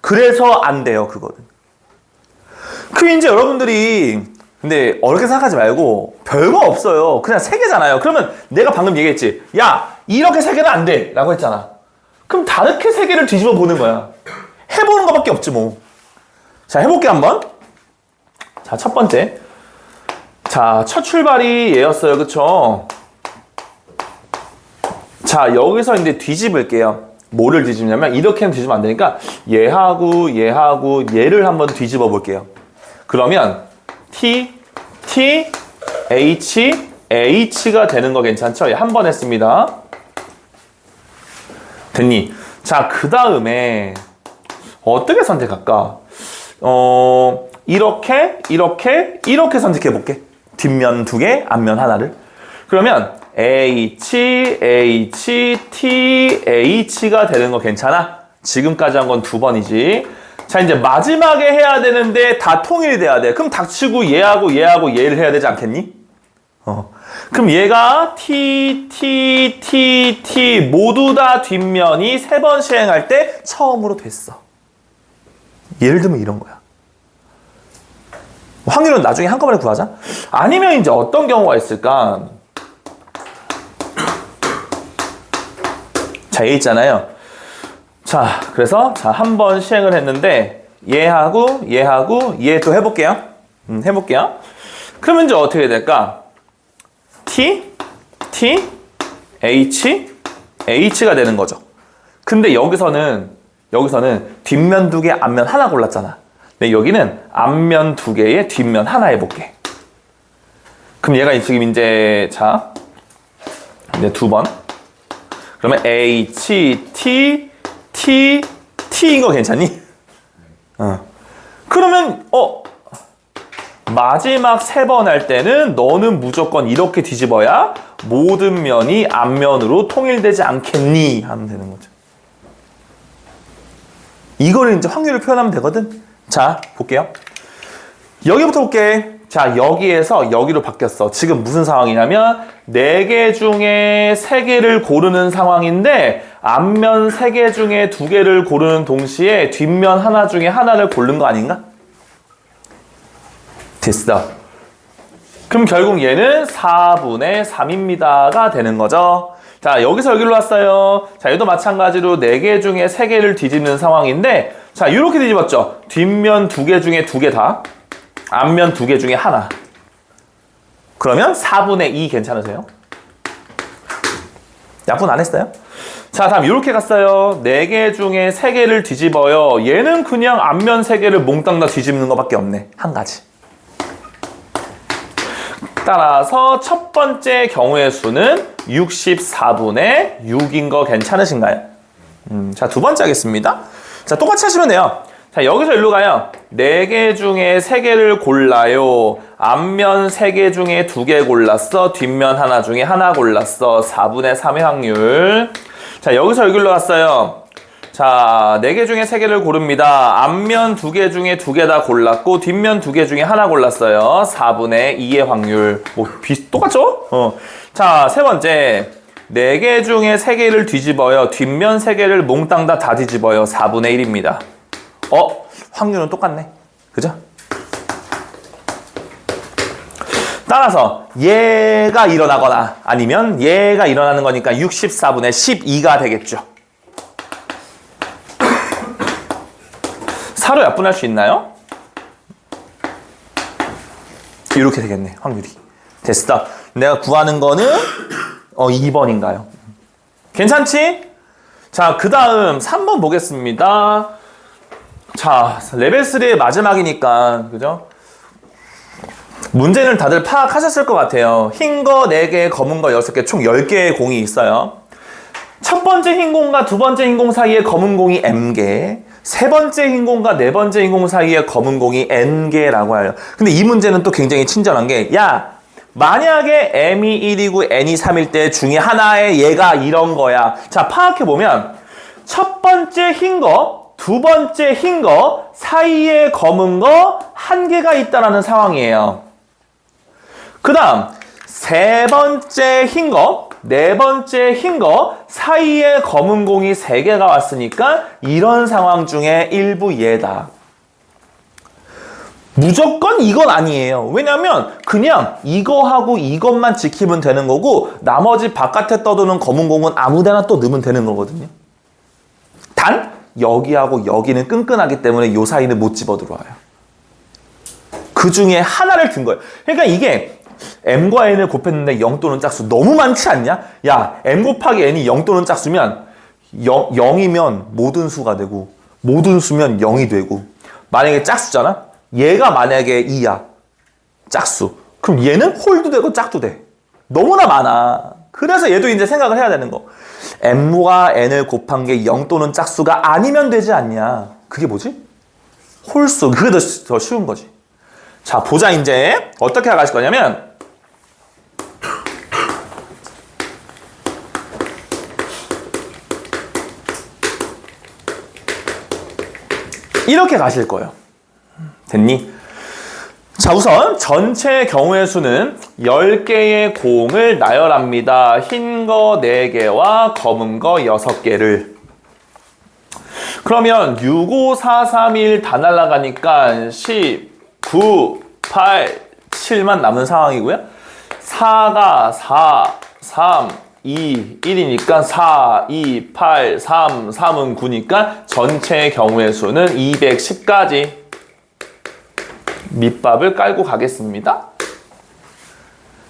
그래서 안 돼요, 그거는. 그 이제 여러분들이 근데 어렵게 생각하지 말고 별거 없어요. 그냥 세 개잖아요. 그러면 내가 방금 얘기했지. 야, 이렇게 세 개는 안 돼. 라고 했잖아. 그럼 다르게 세 개를 뒤집어 보는 거야. 해보는 것밖에 없지 뭐. 자, 해볼게 한번. 자, 첫 번째. 자, 첫 출발이 얘였어요. 그쵸? 자, 여기서 이제 뒤집을게요. 뭐를 뒤집냐면 이렇게는 뒤집으면 안 되니까 얘하고 얘를 한번 뒤집어 볼게요. 그러면 H가 되는 거 괜찮죠? 한 번 했습니다. 됐니? 자, 그 다음에 어떻게 선택할까? 이렇게 선택해 볼게. 뒷면 2개, 앞면 하나를. 그러면 H가 되는 거 괜찮아? 지금까지 한 건 2번이지. 자, 이제 마지막에 해야 되는데 다 통일이 돼야 돼. 그럼 닥치고 얘하고 얘를 해야 되지 않겠니? 그럼 얘가 T 모두 다 뒷면이 3번 시행할 때 처음으로 됐어. 예를 들면 이런 거야. 확률은 나중에 한꺼번에 구하자. 아니면 이제 어떤 경우가 있을까? 자, 얘 있잖아요. 자, 그래서 한 번 시행을 했는데 얘하고 얘 또 해볼게요. 해볼게요. 그러면 이제 어떻게 될까? H가 되는 거죠. 근데 여기서는 뒷면 2개, 앞면 하나 골랐잖아. 근데 여기는 앞면 2개에 뒷면 하나 해볼게. 그럼 얘가 지금 이제 이제 2번. 그러면 T인 거 괜찮니? 그러면 마지막 3번 할 때는 너는 무조건 이렇게 뒤집어야 모든 면이 앞면으로 통일되지 않겠니? 하면 되는 거죠. 이거를 이제 확률을 표현하면 되거든. 자, 볼게요. 여기부터 볼게. 자, 여기에서 여기로 바뀌었어. 지금 무슨 상황이냐면 4개 중에 3개를 고르는 상황인데 앞면 3개 중에 2개를 고르는 동시에 뒷면 하나 중에 하나를 고른 거 아닌가? 됐어. 그럼 결국 얘는 4분의 3입니다가 되는 거죠. 자, 여기서 여기로 왔어요. 자, 얘도 마찬가지로 4개 중에 3개를 뒤집는 상황인데 자, 이렇게 뒤집었죠. 뒷면 2개 중에 2개 다, 앞면 2개 중에 하나. 그러면 4분의 2 괜찮으세요? 약분 안 했어요? 자, 다음 이렇게 갔어요. 4개 중에 3개를 뒤집어요. 얘는 그냥 앞면 3개를 몽땅 다 뒤집는 것밖에 없네. 한 가지. 따라서 첫 번째 경우의 수는 64분의 6인 거 괜찮으신가요? 자, 두 번째 하겠습니다. 자, 똑같이 하시면 돼요. 자, 여기서 일로 가요. 4개 중에 3개를 골라요. 앞면 3개 중에 2개 골랐어. 뒷면 하나 중에 하나 골랐어. 4분의 3의 확률. 자, 여기서 여기로 갔어요. 자, 4개 중에 3개를 고릅니다. 앞면 2개 중에 2개 다 골랐고 뒷면 2개 중에 하나 골랐어요. 4분의 2의 확률. 뭐 똑같죠? 자, 세 번째. 4개 중에 3개를 뒤집어요. 뒷면 3개를 몽땅 다 뒤집어요. 4분의 1입니다. 확률은 똑같네. 그죠? 따라서 얘가 일어나거나 아니면 얘가 일어나는 거니까 64분의 12가 되겠죠. 사로 약분할 수 있나요? 이렇게 되겠네. 확률이. 됐어. 내가 구하는 거는 2번인가요? 괜찮지? 자, 그 다음 3번 보겠습니다. 자, 레벨 3의 마지막이니까, 그죠? 문제는 다들 파악하셨을 것 같아요. 흰 거 4개, 검은 거 6개, 총 10개의 공이 있어요. 첫 번째 흰 공과 두 번째 흰 공 사이에 검은 공이 M개, 세 번째 흰 공과 네 번째 흰 공 사이에 검은 공이 N개라고 해요. 근데 이 문제는 또 굉장히 친절한 게, 야, 만약에 M이 1이고 N이 3일 때 중에 하나의 얘가 이런 거야. 자, 파악해보면 첫 번째 흰 거, 두 번째 흰 거 사이에 검은 거 한 개가 있다라는 상황이에요. 그 다음 세 번째 흰 거, 네 번째 흰 거 사이에 검은 공이 3개가 왔으니까 이런 상황 중에 일부 얘다. 무조건 이건 아니에요. 왜냐면 그냥 이거하고 이것만 지키면 되는 거고 나머지 바깥에 떠도는 검은 공은 아무데나 또 넣으면 되는 거거든요. 단 여기하고 여기는 끈끈하기 때문에 이 사이는 못 집어 들어와요. 그 중에 하나를 든 거예요. 그러니까 이게 m과 n을 곱했는데 0 또는 짝수 너무 많지 않냐? 야, m 곱하기 n이 0 또는 짝수면 0이면 모든 수가 되고 모든 수면 0이 되고 만약에 짝수잖아? 얘가 만약에 2야. 짝수. 그럼 얘는 홀도 되고 짝도 돼. 너무나 많아. 그래서 얘도 이제 생각을 해야 되는 거. m과 n을 곱한 게 0 또는 짝수가 아니면 되지 않냐. 그게 뭐지? 홀수. 그게 더 쉬운 거지. 자, 보자 이제. 어떻게 나가실 거냐면 이렇게 가실 거예요. 됐니? 자, 우선 전체 경우의 수는 10개의 공을 나열합니다. 흰 거 4개와 검은 거 6개를. 그러면 6, 5, 4, 3, 1 다 날아가니까 10, 9, 8, 7만 남은 상황이고요. 4가 4, 3, 2, 1이니까 4, 2, 8, 3, 3은 9니까 전체 경우의 수는 210까지 밑밥을 깔고 가겠습니다.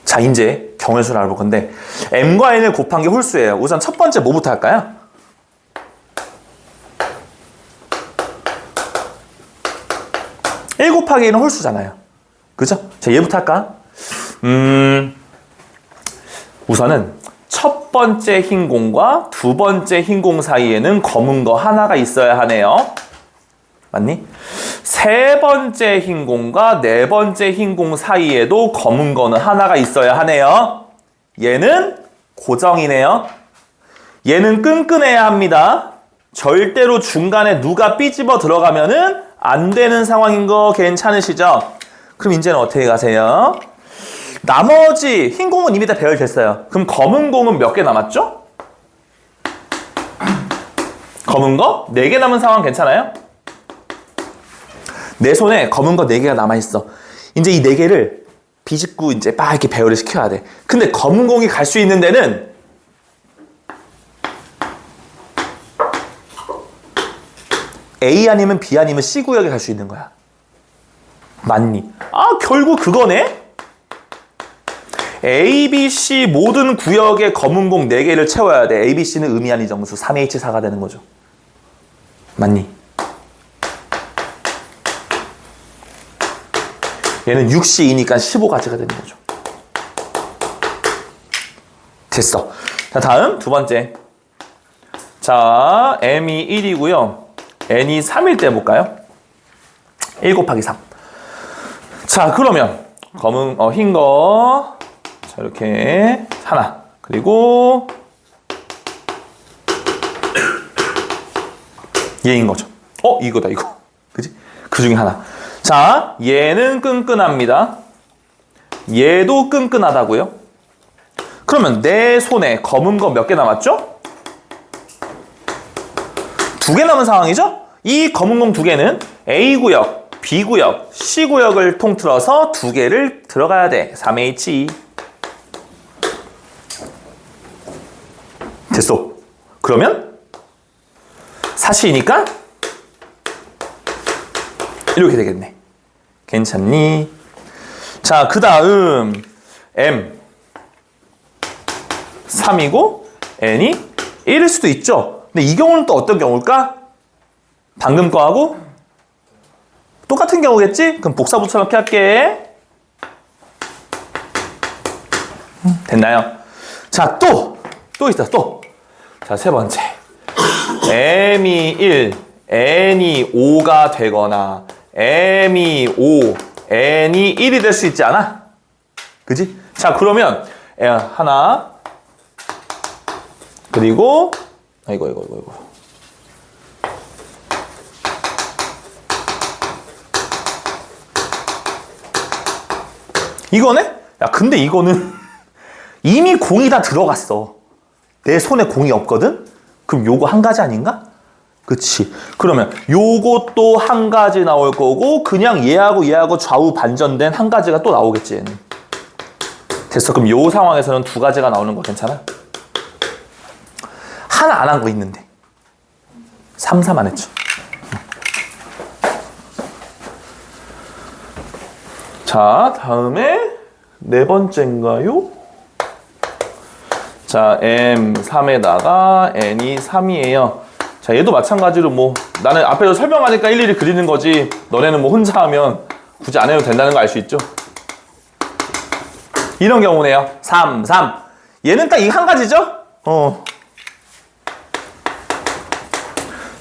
자, 이제 경우의 수를 알아볼 건데 m과 n을 곱한 게 홀수예요. 우선 첫 번째 뭐부터 할까요? (1) 곱하기 1은 홀수잖아요. 그죠? 자, 얘부터 할까? 우선은 첫 번째 흰 공과 두 번째 흰 공 사이에는 검은 거 하나가 있어야 하네요. 맞니? 세 번째 흰 공과 네 번째 흰 공 사이에도 검은 거는 하나가 있어야 하네요. 얘는 고정이네요. 얘는 끈끈해야 합니다. 절대로 중간에 누가 삐집어 들어가면은 안 되는 상황인 거 괜찮으시죠? 그럼 이제는 어떻게 가세요? 나머지 흰 공은 이미 다 배열됐어요. 그럼 검은 공은 몇 개 남았죠? 검은 거 4개 남은 상황 괜찮아요? 내 손에 검은 거 4개가 남아있어. 이제 이 4개를 비집고 이제 막 이렇게 배열을 시켜야 돼. 근데 검은 공이 갈 수 있는 데는 A 아니면 B 아니면 C 구역에 갈 수 있는 거야. 맞니? 아, 결국 그거네? A, B, C 모든 구역에 검은 공 4개를 채워야 돼. A, B, C는 의미 아닌 정수 3H4가 되는 거죠. 맞니? 얘는 6C2니까 15가지가 되는 거죠. 됐어. 자, 다음 두 번째. 자, M이 1이고요. N이 3일 때 해볼까요? 1 곱하기 3. 자, 그러면 검은 흰 거 자, 이렇게 하나. 그리고 얘인 거죠. 이거다 이거. 그지? 그 중에 하나. 자, 얘는 끈끈합니다. 얘도 끈끈하다고요? 그러면 내 손에 검은 거 몇 개 남았죠? 2개 남은 상황이죠? 이 검은 공 2개는 A구역, B구역, C구역을 통틀어서 2개를 들어가야 돼. 3H2. 됐어. 그러면 4C니까 이렇게 되겠네. 괜찮니? 자, 그 다음 M 3이고 N이 1일 수도 있죠. 근데 이 경우는 또 어떤 경우일까? 방금 거하고 똑같은 경우겠지? 그럼 복사 붙여넣기 할게. 됐나요? 자, 또 있어, 또. 자, 세 번째. M이 1, N이 5가 되거나 M이 5, N이 1이 될 수 있지 않아? 그지? 자, 그러면 하나 그리고 이거 이거네? 야, 근데 이거는 이미 공이 다 들어갔어. 내 손에 공이 없거든? 그럼 요거 한 가지 아닌가? 그치. 그러면 요것도 한 가지 나올 거고 그냥 얘하고 좌우 반전된 한 가지가 또 나오겠지, 얘는. 됐어. 그럼 요 상황에서는 2가지가 나오는 거 괜찮아? 하나 안 한 거 있는데 3, 4 안 했죠. 자, 다음에 4번째인가요? 자, M3에다가 N이 3이에요. 자, 얘도 마찬가지로 뭐 나는 앞에서 설명하니까 일일이 그리는 거지 너네는 뭐 혼자 하면 굳이 안 해도 된다는 거 알 수 있죠? 이런 경우네요. 3, 3. 얘는 딱 이 한 가지죠?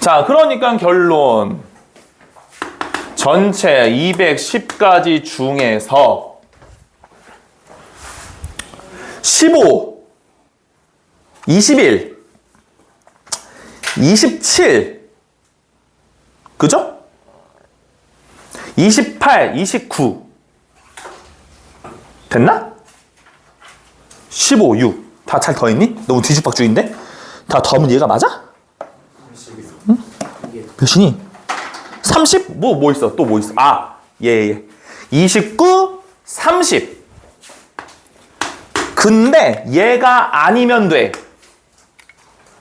자, 그러니까 결론. 전체 210가지 중에서 15, 21, 27, 그죠? 28, 29 됐나? 15, 6 다 잘 더했니? 너무 뒤죽박죽인데? 다 더하면 얘가 맞아? 응? 몇이니? 30? 뭐 있어? 또 뭐 있어? 예. 29, 30 근데 얘가 아니면 돼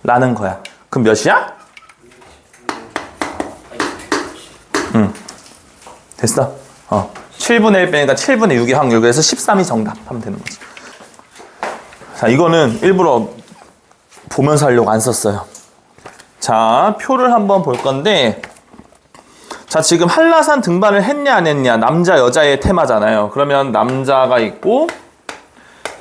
라는 거야. 그럼 몇이야? 됐어. 7분의 1 빼니까 7분의 6의 확률. 그래서 13이 정답 하면 되는 거지. 자, 이거는 일부러 보면서 하려고 안 썼어요. 자, 표를 한번 볼 건데, 자, 지금 한라산 등반을 했냐 안 했냐, 남자 여자의 테마잖아요. 그러면 남자가 있고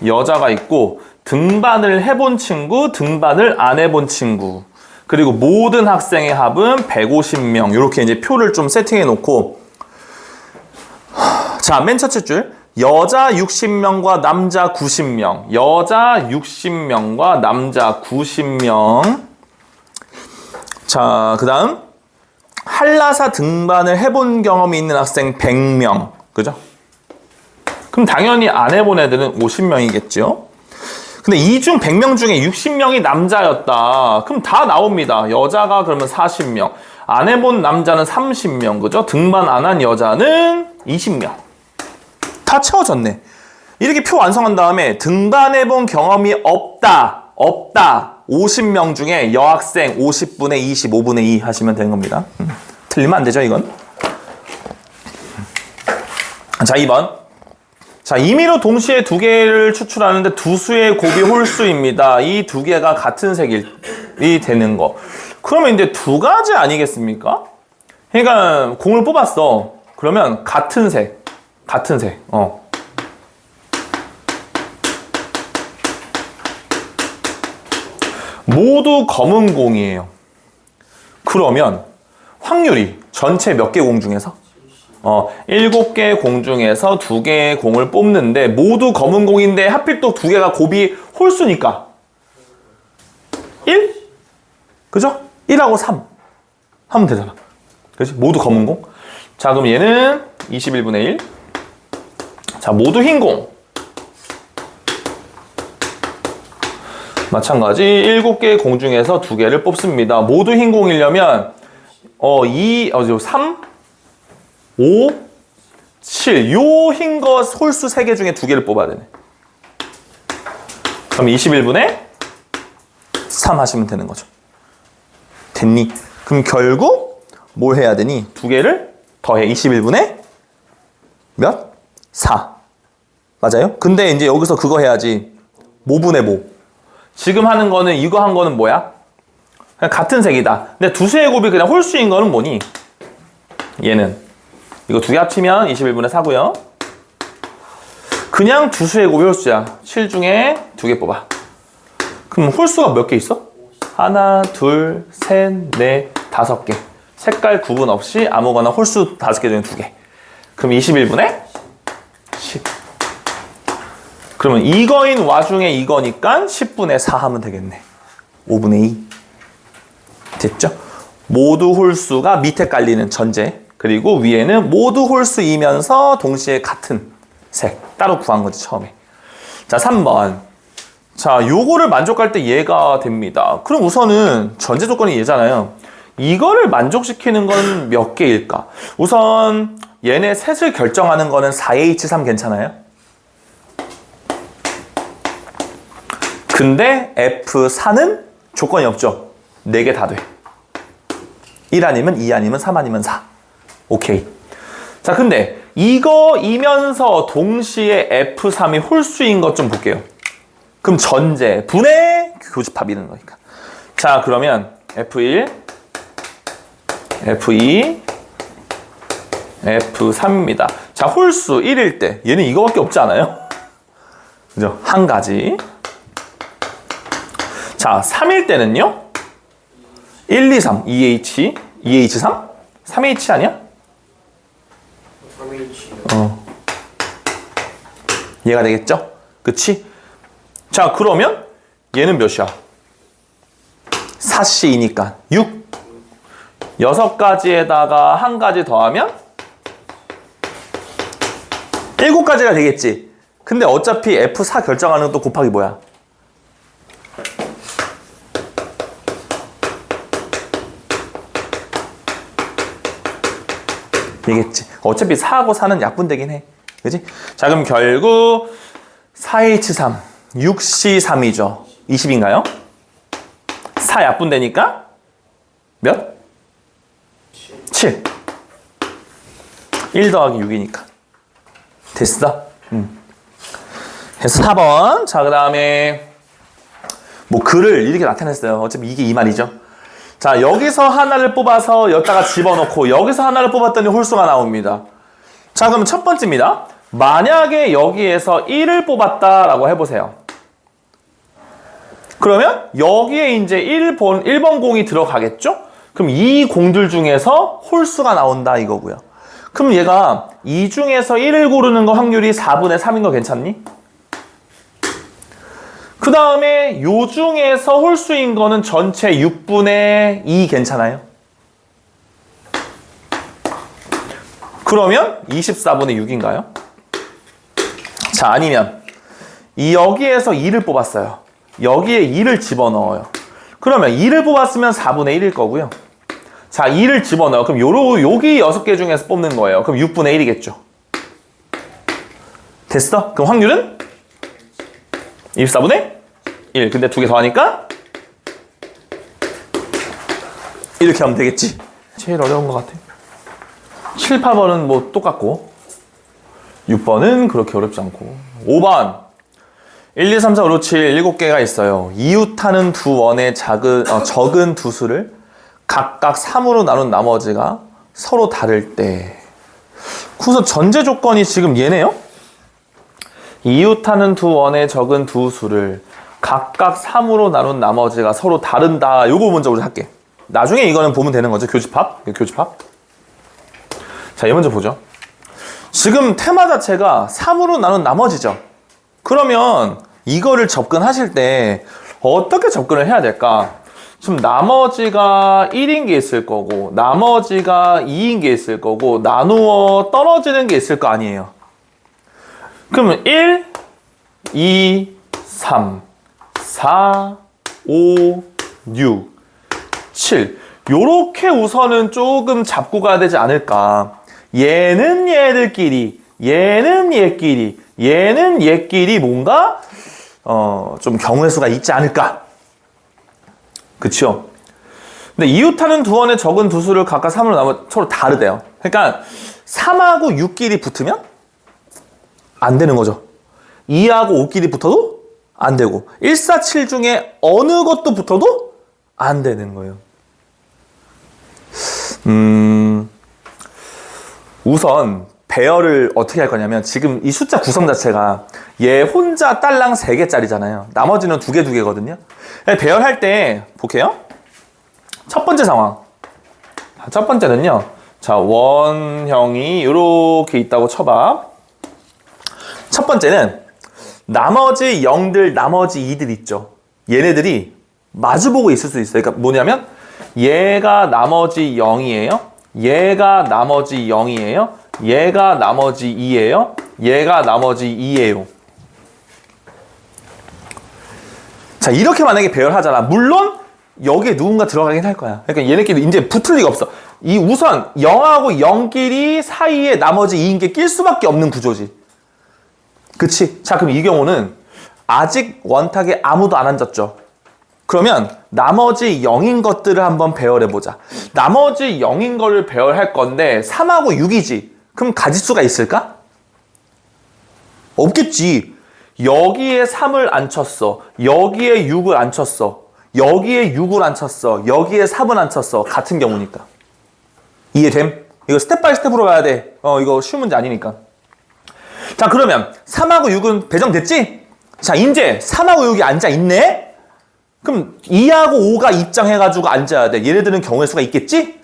여자가 있고 등반을 해본 친구, 등반을 안 해본 친구, 그리고 모든 학생의 합은 150명. 이렇게 이제 표를 좀 세팅해 놓고, 자, 맨 첫째 줄 여자 60명과 남자 90명. 여자 60명과 남자 90명. 자, 그 다음 한라산 등반을 해본 경험이 있는 학생 100명. 그죠? 그럼 당연히 안 해본 애들은 50명이겠죠. 근데 이 중 100명 중에 60명이 남자였다. 그럼 다 나옵니다. 여자가 그러면 40명. 안 해본 남자는 30명. 그죠? 등반 안 한 여자는 20명. 다 채워졌네. 이렇게 표 완성한 다음에 등반해본 경험이 없다. 50명 중에 여학생 50분의 25분의 2 하시면 되는 겁니다. 틀리면 안 되죠, 이건. 자, 2번. 자, 임의로 동시에 두 개를 추출하는데 두 수의 곱이 홀수입니다. 이 두 개가 같은 색이 되는 거. 그러면 이제 두 가지 아니겠습니까? 그러니까 공을 뽑았어. 그러면 같은 색. 모두 검은 공이에요. 그러면 확률이 전체 몇 개 공 중에서? 7개 공 중에서 2개의 공을 뽑는데 모두 검은 공인데 하필 또 2개가 곱이 홀수니까 1? 그죠? 1하고 3 하면 되잖아. 그렇지? 모두 검은 공. 자, 그럼 얘는 21분의 1. 자, 모두 흰 공. 마찬가지 7개의 공 중에서 2개를 뽑습니다. 모두 흰 공이려면 3, 5, 7. 요 흰 거 홀수 3개 중에 2개를 뽑아야 되네. 그럼 21분의 3 하시면 되는 거죠. 됐니? 그럼 결국 뭘 해야 되니? 2개를 더해. 21분의 몇? 4. 맞아요? 근데 이제 여기서 그거 해야지. 모분의 모. 지금 하는 거는 이거 한 거는 뭐야? 그냥 같은 색이다. 근데 두 수의 곱이 그냥 홀수인 거는 뭐니? 얘는 이거 2개 합치면 21분의 4고요. 그냥 두 수의 곱이 홀수야. 7 중에 2개 뽑아. 그럼 홀수가 몇 개 있어? 하나, 둘, 셋, 넷, 5개. 색깔 구분 없이 아무거나 홀수 5개 중에 2개. 그럼 21분의 10. 그러면 이거인 와중에 이거니까 10분의 4 하면 되겠네. 5분의 2. 됐죠? 모두 홀수가 밑에 깔리는 전제. 그리고 위에는 모두 홀수이면서 동시에 같은 색. 따로 구한 거지, 처음에. 자, 3번. 자, 요거를 만족할 때 얘가 됩니다. 그럼 우선은 전제 조건이 얘잖아요. 이거를 만족시키는 건 몇 개일까? 우선 얘네 셋을 결정하는 거는 4H3 괜찮아요? 근데 F4는 조건이 없죠. 4개 다 돼. 1 아니면 2 아니면 3 아니면 4. 오케이. 자, 근데 이거이면서 동시에 F3이 홀수인 것 좀 볼게요. 그럼 전제, 분의 교집합 이런 거니까. 자, 그러면 F1, F2, F3입니다. 자, 홀수 1일 때 얘는 이거밖에 없지 않아요? 그죠? 한 가지. 자, 3일 때는요? 1, 2, 3, 2H, 2H3? 3H 아니야? 3H. 얘가 되겠죠? 그치? 자, 그러면 얘는 몇이야? 4C이니까 6. 6가지에다가 한 가지 더하면 7가지가 되겠지. 근데 어차피 F4 결정하는 또 곱하기 뭐야? 되겠지. 어차피 4하고 4는 약분되긴 해. 그지? 자, 그럼 결국 4H3, 6C3이죠. 20인가요? 4 약분되니까 몇? 7. 1 더하기 6이니까. 됐어? 그래서 4번. 자, 그 다음에 뭐 글을 이렇게 나타냈어요. 어차피 이게 이 말이죠. 자, 여기서 하나를 뽑아서 여기다가 집어넣고 여기서 하나를 뽑았더니 홀수가 나옵니다. 자, 그럼 첫 번째입니다. 만약에 여기에서 1을 뽑았다라고 해보세요. 그러면 여기에 이제 1번 공이 들어가겠죠? 그럼 이 공들 중에서 홀수가 나온다 이거고요. 그럼 얘가 이 중에서 1을 고르는 거 확률이 4분의 3인 거 괜찮니? 그 다음에 요 중에서 홀수인 거는 전체 6분의 2 괜찮아요? 그러면 24분의 6인가요? 자, 아니면 여기에서 2를 뽑았어요. 여기에 2를 집어넣어요. 그러면 2를 뽑았으면 4분의 1일 거고요. 자, 2를 집어넣어요. 그럼 여기 6개 중에서 뽑는 거예요. 그럼 6분의 1이겠죠. 됐어? 그럼 확률은 24분의 1. 근데 2개 더하니까 이렇게 하면 되겠지. 제일 어려운 것 같아. 7, 8번은 뭐 똑같고 6번은 그렇게 어렵지 않고 5번 1, 2, 3, 4, 5, 6, 7 7개가 있어요. 이웃하는 두 원의 적은 두 수를 각각 3으로 나눈 나머지가 서로 다를 때 그래서 전제 조건이 지금 얘네요. 이웃하는 두 원의 적은 두 수를 각각 3으로 나눈 나머지가 서로 다른다. 요거 먼저 우리 할게. 나중에 이거는 보면 되는 거죠. 교집합. 교집합. 자, 얘 먼저 보죠. 지금 테마 자체가 3으로 나눈 나머지죠. 그러면 이거를 접근하실 때 어떻게 접근을 해야 될까? 지금 나머지가 1인 게 있을 거고 나머지가 2인 게 있을 거고 나누어 떨어지는 게 있을 거 아니에요. 그러면 1, 2, 3, 4, 5, 6, 7 요렇게 우선은 조금 잡고 가야 되지 않을까. 얘는 얘들끼리 얘는 얘끼리 얘는 얘끼리 뭔가 좀 경우의 수가 있지 않을까. 그쵸? 근데 이웃하는 두 원의 적은 두 수를 각각 3으로 나누면 서로 다르대요. 그러니까 3하고 6끼리 붙으면 안 되는 거죠. 2하고 5끼리 붙어도 안 되고 1, 4, 7 중에 어느 것도 붙어도 안 되는 거예요. 우선 배열을 어떻게 할 거냐면 지금 이 숫자 구성 자체가 얘 혼자 딸랑 3개짜리잖아요. 나머지는 2개, 2개거든요. 배열할 때 볼게요. 첫 번째 상황. 첫 번째는요. 자, 원형이 이렇게 있다고 쳐봐. 첫 번째는 나머지 0들, 나머지 2들 있죠. 얘네들이 마주보고 있을 수 있어요. 그러니까 뭐냐면 얘가 나머지 0이에요. 얘가 나머지 0이에요. 얘가 나머지 2예요. 얘가 나머지 2예요. 자, 이렇게 만약에 배열하잖아. 물론 여기에 누군가 들어가긴 할 거야. 그러니까 얘네끼리 이제 붙을 리가 없어. 이 우선 0하고 0끼리 사이에 나머지 2인 게 낄 수밖에 없는 구조지. 그치? 자, 그럼 이 경우는 아직 원탁에 아무도 안 앉았죠. 그러면 나머지 0인 것들을 한번 배열해보자. 나머지 0인 거를 배열할 건데 3하고 6이지. 그럼 가짓수가 있을까? 없겠지. 여기에 3을 안 쳤어. 여기에 6을 안 쳤어. 여기에 6을 안 쳤어. 여기에 3을 안 쳤어. 같은 경우니까. 이해됨? 이거 스텝 바이 스텝으로 가야 돼. 이거 쉬운 문제 아니니까. 자, 그러면 3하고 6은 배정됐지? 자, 이제 3하고 6이 앉아있네? 그럼 2하고 5가 입장해가지고 앉아야 돼. 얘네들은 경우의 수가 있겠지?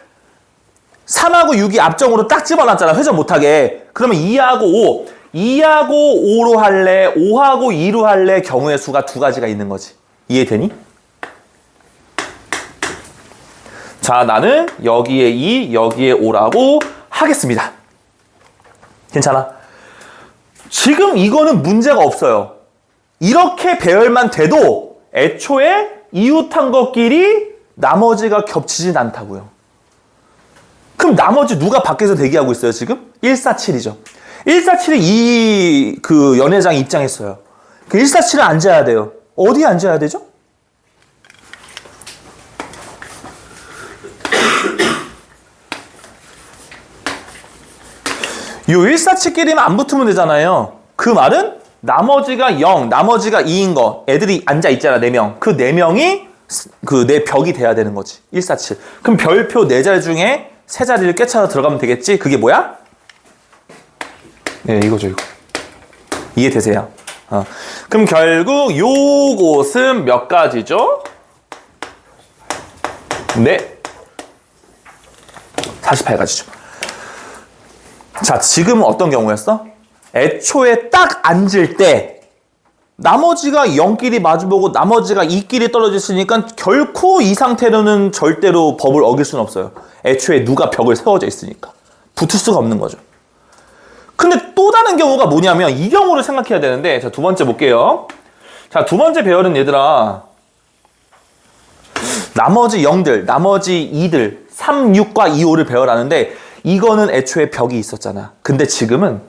3하고 6이 앞정으로 딱 집어놨잖아. 회전 못하게. 그러면 2하고 5. 2하고 5로 할래? 5하고 2로 할래? 경우의 수가 2가지가 있는 거지. 이해되니? 자, 나는 여기에 2, 여기에 5라고 하겠습니다. 괜찮아? 지금 이거는 문제가 없어요. 이렇게 배열만 돼도 애초에 이웃한 것끼리 나머지가 겹치진 않다고요. 그럼 나머지 누가 밖에서 대기하고 있어요, 지금? 147이죠. 147이 이 연회장이 입장했어요. 그 147은 앉아야 돼요. 어디에 앉아야 되죠? 요 147끼리만 안 붙으면 되잖아요. 그 말은 나머지가 0, 나머지가 2인 거 애들이 앉아 있잖아, 4명. 그 4명이 내 벽이 돼야 되는 거지. 147. 그럼 별표 4자리 중에 3자리를 꿰차서 들어가면 되겠지? 그게 뭐야? 네, 이거죠, 이거. 이해되세요? 그럼 결국 요것은 몇 가지죠? 네. 48가지죠. 자, 지금은 어떤 경우였어? 애초에 딱 앉을 때 나머지가 0끼리 마주보고 나머지가 2끼리 떨어져 있으니까 결코 이 상태로는 절대로 법을 어길 수는 없어요. 애초에 누가 벽을 세워져 있으니까. 붙을 수가 없는 거죠. 근데 또 다른 경우가 뭐냐면 이 경우를 생각해야 되는데, 자, 두 번째 볼게요. 자, 두 번째 배열은 얘들아, 나머지 0들, 나머지 2들, 3, 6과 2, 5를 배열하는데 이거는 애초에 벽이 있었잖아. 근데 지금은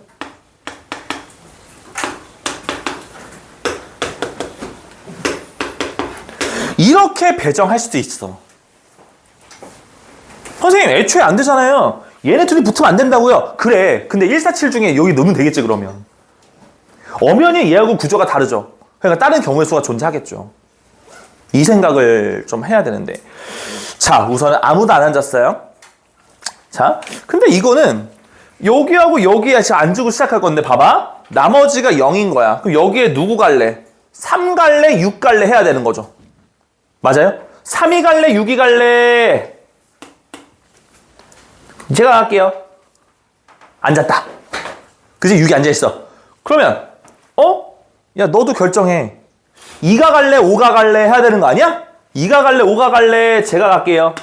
이렇게 배정할 수도 있어. 선생님, 애초에 안 되잖아요. 얘네 둘이 붙으면 안 된다고요. 그래. 근데 1, 4, 7 중에 여기 넣으면 되겠지, 그러면. 엄연히 얘하고 구조가 다르죠. 그러니까 다른 경우의 수가 존재하겠죠. 이 생각을 좀 해야 되는데. 자, 우선은 아무도 안 앉았어요. 자, 근데 이거는 여기하고 여기에 지금 안 주고 시작할 건데 봐봐. 나머지가 0인 거야. 그럼 여기에 누구 갈래? 3 갈래? 6 갈래? 해야 되는 거죠. 맞아요? 3이 갈래? 6이 갈래? 제가 갈게요. 앉았다. 그치? 6이 앉아있어. 그러면 야, 너도 결정해. 2가 갈래? 5가 갈래? 해야 되는 거 아니야? 2가 갈래? 5가 갈래? 제가 갈게요.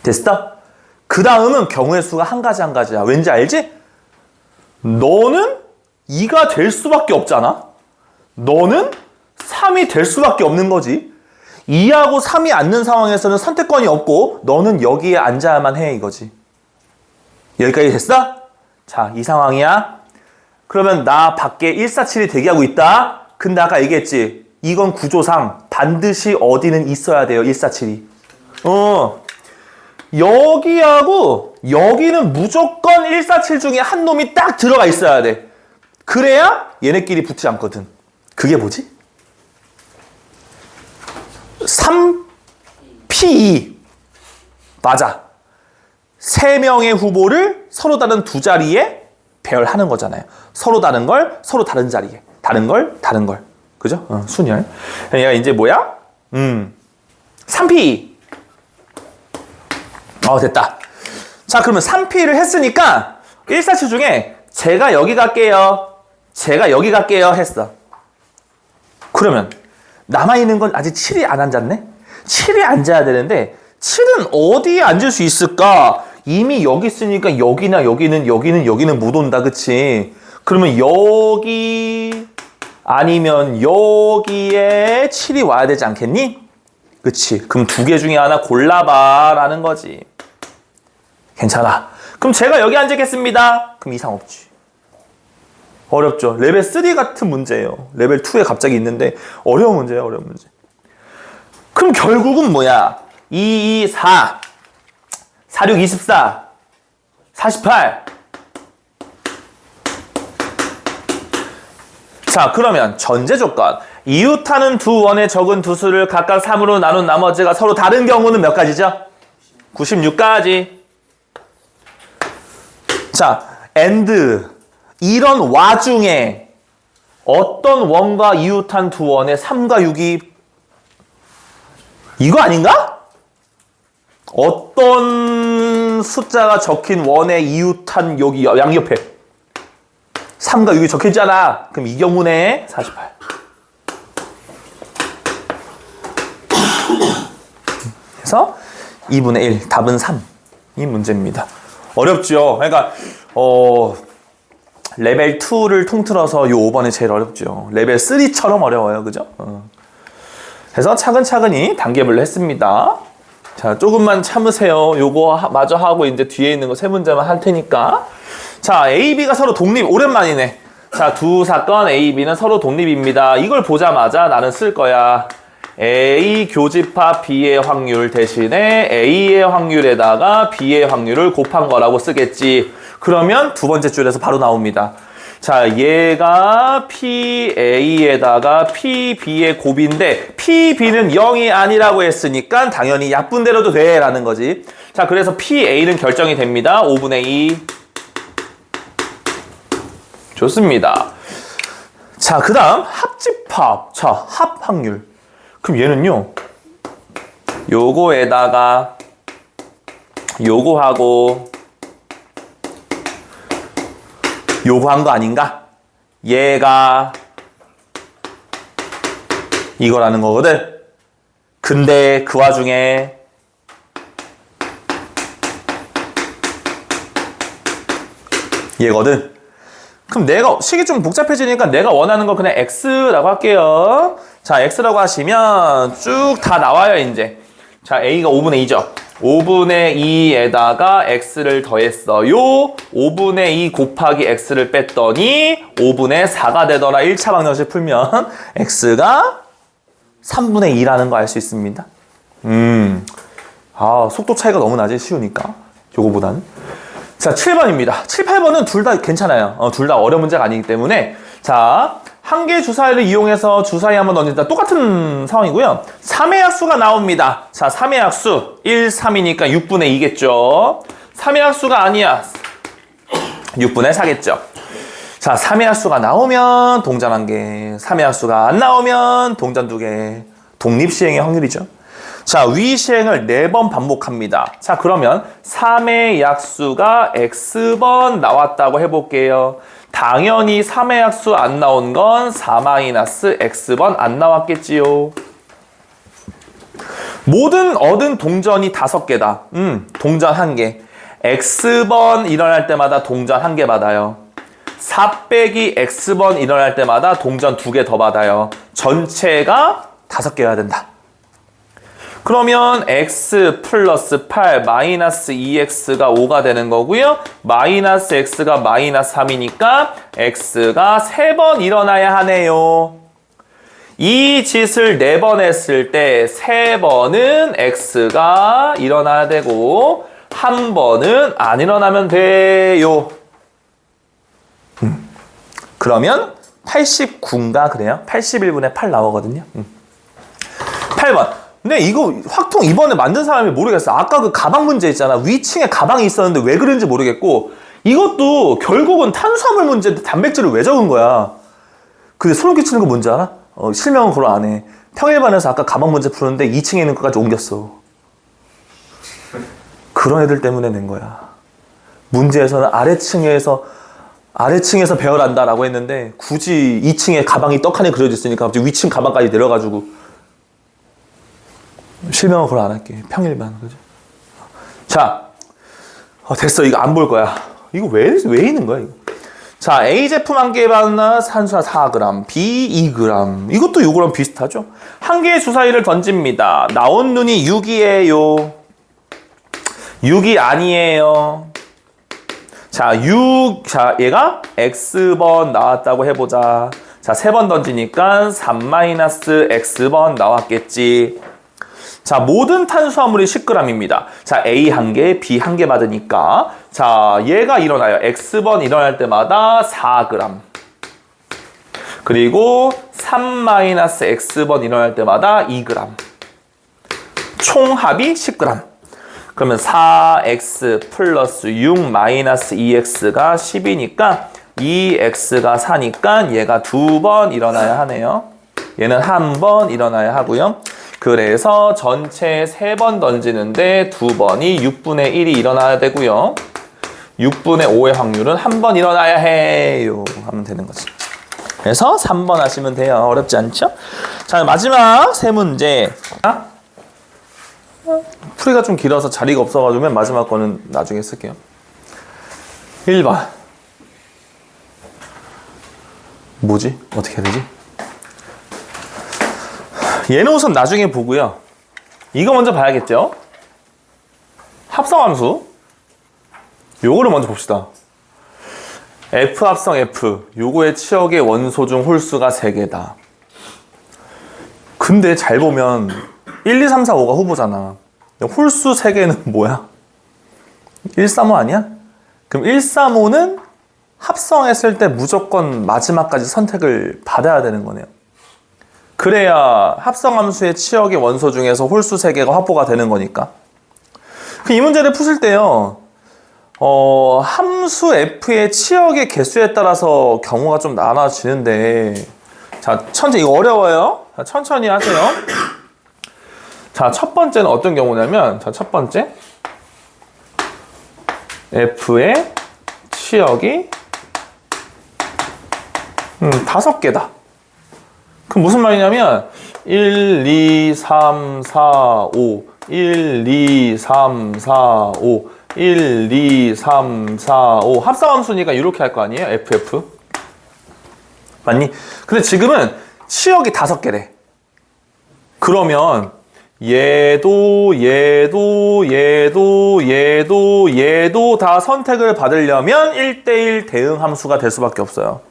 됐어? 그 다음은 경우의 수가 한 가지 한 가지야. 왠지 알지? 너는 2가 될 수밖에 없잖아. 너는 3이 될 수밖에 없는 거지. 2하고 3이 앉는 상황에서는 선택권이 없고 너는 여기에 앉아야만 해, 이거지. 여기까지 됐어? 자, 이 상황이야. 그러면 나 밖에 147이 대기하고 있다. 근데 아까 얘기했지. 이건 구조상 반드시 어디는 있어야 돼요, 147이. 여기하고 여기는 무조건 147 중에 한 놈이 딱 들어가 있어야 돼. 그래야 얘네끼리 붙지 않거든. 그게 뭐지? 3P2. 맞아. 3명의 후보를 서로 다른 두 자리에 배열하는 거잖아요. 서로 다른 걸 서로 다른 자리에. 다른 걸 다른 걸. 그죠? 순열. 얘가 이제 뭐야? 3P2. 됐다. 자, 그러면 3P를 했으니까 147 중에 제가 여기 갈게요. 제가 여기 갈게요. 했어. 그러면 남아있는 건 아직 7이 안 앉았네? 7이 앉아야 되는데 7은 어디에 앉을 수 있을까? 이미 여기 있으니까 여기나 여기는 못 온다. 그치? 그러면 여기 아니면 여기에 7이 와야 되지 않겠니? 그치? 그럼 두 개 중에 하나 골라봐 라는 거지. 괜찮아. 그럼 제가 여기 앉겠습니다. 그럼 이상 없지. 어렵죠. 레벨 3 같은 문제예요. 레벨 2에 갑자기 있는데 어려운 문제예요. 어려운 문제. 그럼 결국은 뭐야? 2, 2, 4 4, 6, 24 48. 자, 그러면 전제 조건. 이웃하는 두 원의 적은 두 수를 각각 3으로 나눈 나머지가 서로 다른 경우는 몇 가지죠? 96가지. 자, and 이런 와중에 어떤 원과 이웃한 두 원의 3과 6이 이거 아닌가? 어떤 숫자가 적힌 원의 이웃한 여기 양옆에 3과 6이 적혀있잖아. 그럼 이 경우네 48. 그래서 2분의 1, 답은 3이 문제입니다. 어렵죠. 그러니까 레벨 2를 통틀어서 요 5번이 제일 어렵죠. 레벨 3처럼 어려워요. 그죠? 그래서 차근차근히 단계별로 했습니다. 자, 조금만 참으세요. 요거 마저 하고 이제 뒤에 있는 거 세 문제만 할 테니까. 자, A, B가 서로 독립. 오랜만이네. 자, 두 사건 A, B는 서로 독립입니다. 이걸 보자마자 나는 쓸 거야. A 교집합 B의 확률 대신에 A의 확률에다가 B의 확률을 곱한 거라고 쓰겠지. 그러면 두 번째 줄에서 바로 나옵니다. 자, 얘가 PA에다가 PB의 곱인데 PB는 0이 아니라고 했으니까 당연히 약분대로도 돼 라는 거지. 자, 그래서 PA는 결정이 됩니다. 5분의 2. 좋습니다. 자, 그 다음 합집합. 자, 합 확률. 그럼 얘는요, 요거에다가 요거하고 요거 한 거 아닌가? 얘가 이거라는 거거든. 근데 그 와중에 얘거든. 그럼 내가 식이 좀 복잡해지니까 내가 원하는 거 그냥 x라고 할게요. 자, x라고 하시면 쭉 다 나와요, 이제. 자, a가 5분의 2죠. 5분의 2에다가 x를 더했어요. 5분의 2 곱하기 x를 뺐더니 5분의 4가 되더라. 1차 방정식 풀면 x가 3분의 2라는 거 알 수 있습니다. 속도 차이가 너무 나지, 쉬우니까. 요거보다는. 자, 7번입니다. 7, 8번은 둘 다 괜찮아요. 둘 다 어려운 문제가 아니기 때문에. 자, 한 개의 주사위를 이용해서 주사위 한번 던진다. 똑같은 상황이고요. 3의 약수가 나옵니다. 자, 3의 약수. 1, 3이니까 6분의 2겠죠. 3의 약수가 아니야. 6분의 4겠죠. 자, 3의 약수가 나오면 동전 1개. 3의 약수가 안 나오면 동전 2개. 독립시행의 확률이죠. 자, 위 시행을 4번 반복합니다. 자, 그러면 3의 약수가 x번 나왔다고 해볼게요. 당연히 3의 약수 안 나온 건 4-x번 안 나왔겠지요. 모든 얻은 동전이 5개다. 동전 1개. x번 일어날 때마다 동전 1개 받아요. 4 빼기 x번 일어날 때마다 동전 2개 더 받아요. 전체가 5개여야 된다. 그러면 x 플러스 8 마이너스 2x가 5가 되는 거고요. 마이너스 x가 마이너스 3이니까 x가 3번 일어나야 하네요. 이 짓을 4번 했을 때 3번은 x가 일어나야 되고 1번은 안 일어나면 돼요. 그러면 89인가 그래요? 81분의 8 나오거든요. 8번. 근데 이거 확통 이번에 만든 사람이 모르겠어. 아까 그 가방 문제 있잖아. 위층에 가방이 있었는데 왜 그런지 모르겠고 이것도 결국은 탄수화물 문제인데 단백질을 왜 적은 거야. 근데 소름 끼치는 거 뭔지 알아? 실명은 그걸 안 해. 평일반에서 아까 가방 문제 푸는데 2층에 있는 것까지 옮겼어. 그런 애들 때문에 낸 거야. 문제에서는 아래층에서 배열한다라고 했는데 굳이 2층에 가방이 떡하니 그려져 있으니까 갑자기 위층 가방까지 내려가지고 실명은 그걸 안 할게. 평일반. 그죠? 자, 됐어. 이거 안 볼 거야. 이거 왜 있는 거야, 이거? 자, A 제품 1개에 받는 산수화 4g, B 2g. 이것도 요거랑 비슷하죠? 한 개의 주사위를 던집니다. 나온 눈이 6이에요. 6이 아니에요. 자, 얘가 X번 나왔다고 해보자. 자, 3번 던지니까 3-X번 나왔겠지. 자, 모든 탄수화물이 10g입니다. 자, A 1개, B 1개 받으니까. 자, 얘가 일어나요. X번 일어날 때마다 4g. 그리고 3-X번 일어날 때마다 2g. 총합이 10g. 그러면 4x 플러스 6-2x가 10이니까 2x가 4니까 얘가 2번 일어나야 하네요. 얘는 1번 일어나야 하고요. 그래서 전체 3번 던지는데 2번이 6분의 1이 일어나야 되고요. 6분의 5의 확률은 1번 일어나야 해요. 하면 되는 거지. 그래서 3번 하시면 돼요. 어렵지 않죠? 자, 마지막 세 문제. 풀이가 좀 길어서 자리가 없어가지고 맨 마지막 거는 나중에 쓸게요. 1번. 뭐지? 어떻게 해야 되지? 얘는 우선 나중에 보고요. 이거 먼저 봐야겠죠? 합성함수. 요거를 먼저 봅시다. F 합성 F. 요거의 치역의 원소 중 홀수가 3개다. 근데 잘 보면 1, 2, 3, 4, 5가 후보잖아. 홀수 3개는 뭐야? 1, 3, 5 아니야? 그럼 1, 3, 5는 합성했을 때 무조건 마지막까지 선택을 받아야 되는 거네요. 그래야 합성함수의 치역의 원소 중에서 홀수 3개가 확보가 되는 거니까. 이 문제를 푸실 때요. 함수 F의 치역의 개수에 따라서 경우가 좀 나눠지는데 자, 이거 어려워요. 자, 천천히 하세요. 자, 첫 번째는 어떤 경우냐면 자, 첫 번째 F의 치역이 5개다. 그럼 무슨 말이냐면 1, 2, 3, 4, 5 1, 2, 3, 4, 5 1, 2, 3, 4, 5 합성함수니까 이렇게 할 거 아니에요? FF 맞니? 근데 지금은 치역이 5개래. 그러면 얘도 다 선택을 받으려면 1대1 대응 함수가 될 수밖에 없어요.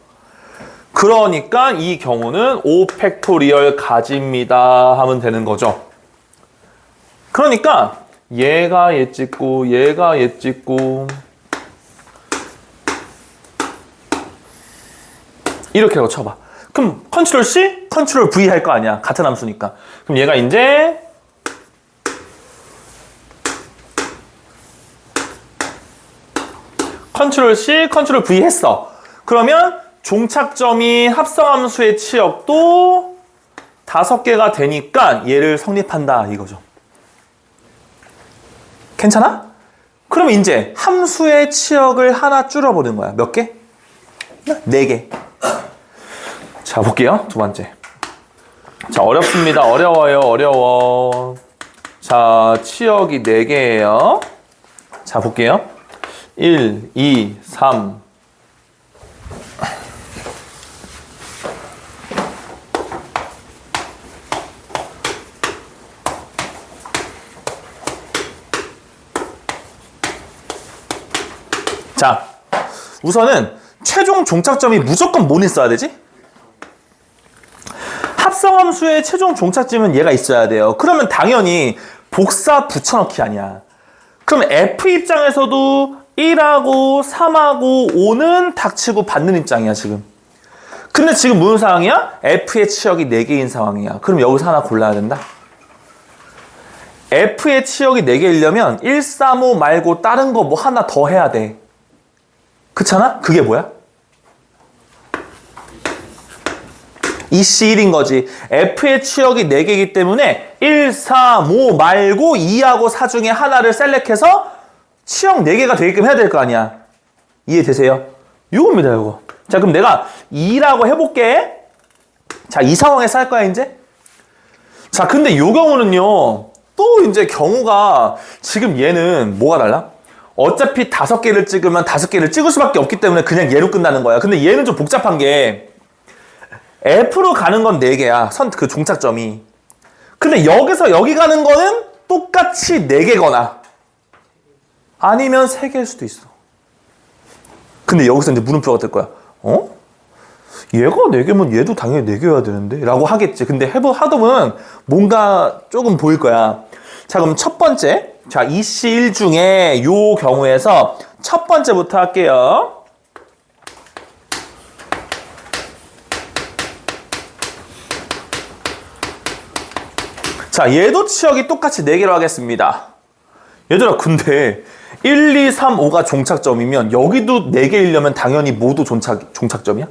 그러니까 이 경우는 5팩토리얼 가집니다 하면 되는 거죠. 그러니까 얘가 얘 찍고 얘가 얘 찍고 이렇게 하고 쳐봐. 그럼 컨트롤 C, 컨트롤 V 할 거 아니야. 같은 함수니까. 그럼 얘가 이제 컨트롤 C, 컨트롤 V 했어. 그러면 종착점이 합성함수의 치역도 5개가 되니까 얘를 성립한다 이거죠. 괜찮아? 그럼 이제 함수의 치역을 하나 줄여보는 거야. 몇 개? 4개. 자, 볼게요. 두 번째. 자, 어렵습니다. 어려워요. 어려워. 자, 치역이 4개예요. 자, 볼게요. 1, 2, 3. 자, 우선은 최종 종착점이 무조건 뭐는 있어야 되지? 합성함수의 최종 종착점은 얘가 있어야 돼요. 그러면 당연히 복사 붙여넣기 아니야. 그럼 F 입장에서도 1하고 3하고 5는 닥치고 받는 입장이야 지금. 근데 지금 무슨 상황이야? F의 치역이 4개인 상황이야. 그럼 여기서 하나 골라야 된다. F의 치역이 4개이려면 1, 3, 5 말고 다른 거 뭐 하나 더 해야 돼. 그렇잖아? 그게 뭐야? EC1인 거지. F의 치역이 4개이기 때문에 1, 3, 5 말고 2하고 4 중에 하나를 셀렉해서 치역 4개가 되게끔 해야 될 거 아니야. 이해되세요? 이겁니다, 이거. 자, 그럼 내가 2라고 해볼게. 자, 이 상황에서 할 거야, 이제. 자, 근데 이 경우는요, 또 이제 경우가 지금 얘는 뭐가 달라? 어차피 5개를 찍으면 5개를 찍을 수밖에 없기 때문에 그냥 얘로 끝나는 거야. 근데 얘는 좀 복잡한 게 F로 가는 건 4개야. 그 종착점이. 근데 여기서 여기 가는 거는 똑같이 4개거나 아니면 3개일 수도 있어. 근데 여기서 이제 물음표가 될 거야. 어? 얘가 4개면 얘도 당연히 4개여야 되는데? 라고 하겠지. 근데 하다 보면 뭔가 조금 보일 거야. 자, 그럼 첫 번째. 자, EC1 중에 요 경우에서 첫 번째부터 할게요. 자, 얘도 치역이 똑같이 4개로 하겠습니다. 얘들아, 근데 1, 2, 3, 5가 종착점이면 여기도 4개이려면 당연히 모두 종착점이야?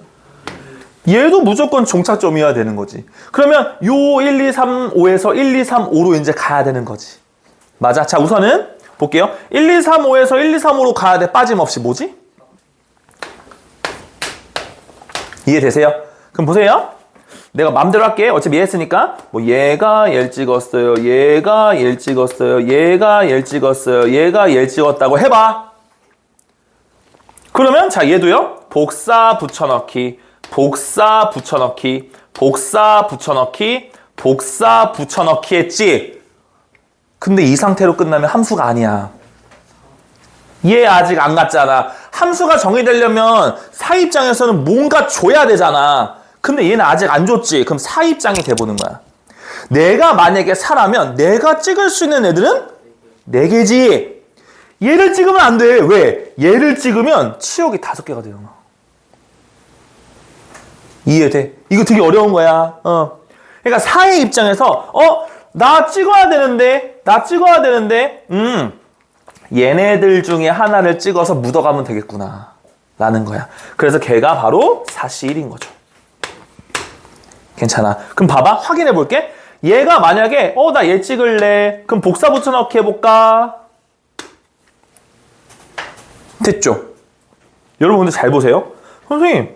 얘도 무조건 종착점이어야 되는 거지. 그러면 요 1, 2, 3, 5에서 1, 2, 3, 5로 이제 가야 되는 거지. 맞아. 자, 우선은 볼게요. 1, 2, 3, 5에서 1, 2, 3, 5로 가야 돼. 빠짐없이. 뭐지? 이해되세요? 그럼 보세요. 내가 맘대로 할게. 어차피 얘 했으니까. 뭐 얘가 얘를 찍었어요. 얘가 얘를 찍었어요. 얘가 얘를 찍었어요. 얘가 얘를 찍었다고 해봐. 그러면 자, 얘도요. 복사 붙여넣기, 복사 붙여넣기, 복사 붙여넣기, 복사 붙여넣기 했지. 근데 이 상태로 끝나면 함수가 아니야. 얘 아직 안 갔잖아. 함수가 정의되려면 사 입장에서는 뭔가 줘야 되잖아. 근데 얘는 아직 안 줬지. 그럼 사 입장이 돼보는 거야. 내가 만약에 사라면 내가 찍을 수 있는 애들은 4개지. 얘를 찍으면 안 돼. 왜? 얘를 찍으면 치역이 5개가 돼요. 이해돼? 이거 되게 어려운 거야. 그러니까 사의 입장에서 나 찍어야 되는데 얘네들 중에 하나를 찍어서 묻어가면 되겠구나 라는 거야. 그래서 걔가 바로 4C1인 거죠. 괜찮아. 그럼 봐봐. 확인해 볼게. 얘가 만약에 나 얘 찍을래. 그럼 복사 붙여넣기 해볼까? 됐죠? 여러분들 잘 보세요. 선생님,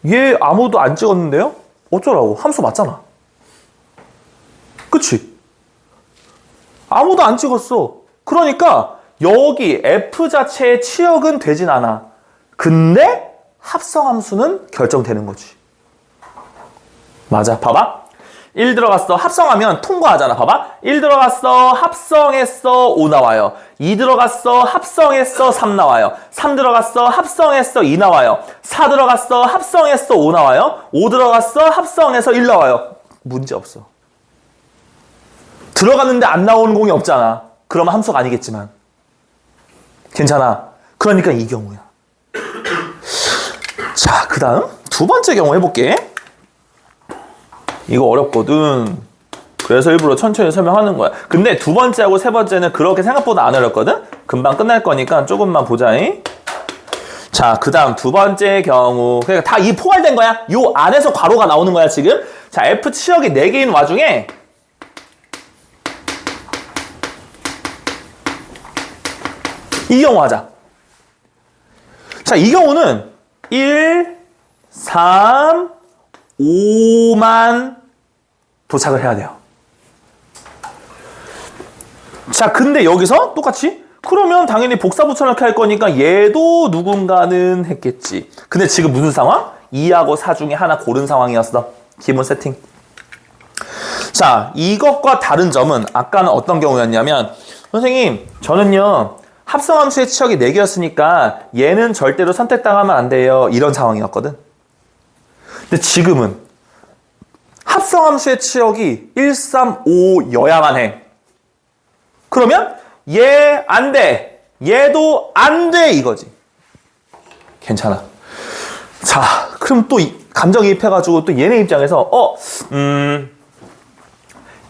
얘 아무도 안 찍었는데요? 어쩌라고? 함수 맞잖아. 그치? 아무도 안 찍었어. 그러니까 여기 f 자체의 치역은 되진 않아. 근데 합성함수는 결정되는 거지. 맞아. 봐봐. 1 들어갔어. 합성하면 통과하잖아. 봐봐. 1 들어갔어. 합성했어. 5 나와요. 2 들어갔어. 합성했어. 3 나와요. 3 들어갔어. 합성했어. 2 나와요. 4 들어갔어. 합성했어. 5 나와요. 5 들어갔어. 합성해서 1 나와요. 문제 없어. 들어갔는데 안 나오는 공이 없잖아. 그러면 함수가 아니겠지만. 괜찮아. 그러니까 이 경우야. 자, 그 다음 두 번째 경우 해볼게. 이거 어렵거든. 그래서 일부러 천천히 설명하는 거야. 근데 두 번째하고 세 번째는 그렇게 생각보다 안 어렵거든? 금방 끝날 거니까 조금만 보자잉. 자, 그 다음 두 번째 경우. 그러니까 다 이 포괄된 거야. 요 안에서 괄호가 나오는 거야, 지금. 자, F 치역이 4개인 와중에 이 경우 하자. 자, 이 경우는 1, 3, 5만 도착을 해야 돼요. 자, 근데 여기서 똑같이 그러면 당연히 복사 붙여넣기 할 거니까 얘도 누군가는 했겠지. 근데 지금 무슨 상황? 2하고 4 중에 하나 고른 상황이었어. 기본 세팅. 자, 이것과 다른 점은 아까는 어떤 경우였냐면 선생님, 저는요 합성함수의 치역이 4개였으니까 얘는 절대로 선택당하면 안 돼요. 이런 상황이었거든. 근데 지금은 합성함수의 치역이 1, 3, 5여야만 해. 그러면 얘 안 돼. 얘도 안 돼. 이거지. 괜찮아. 자, 그럼 또 감정이입해가지고 또 얘네 입장에서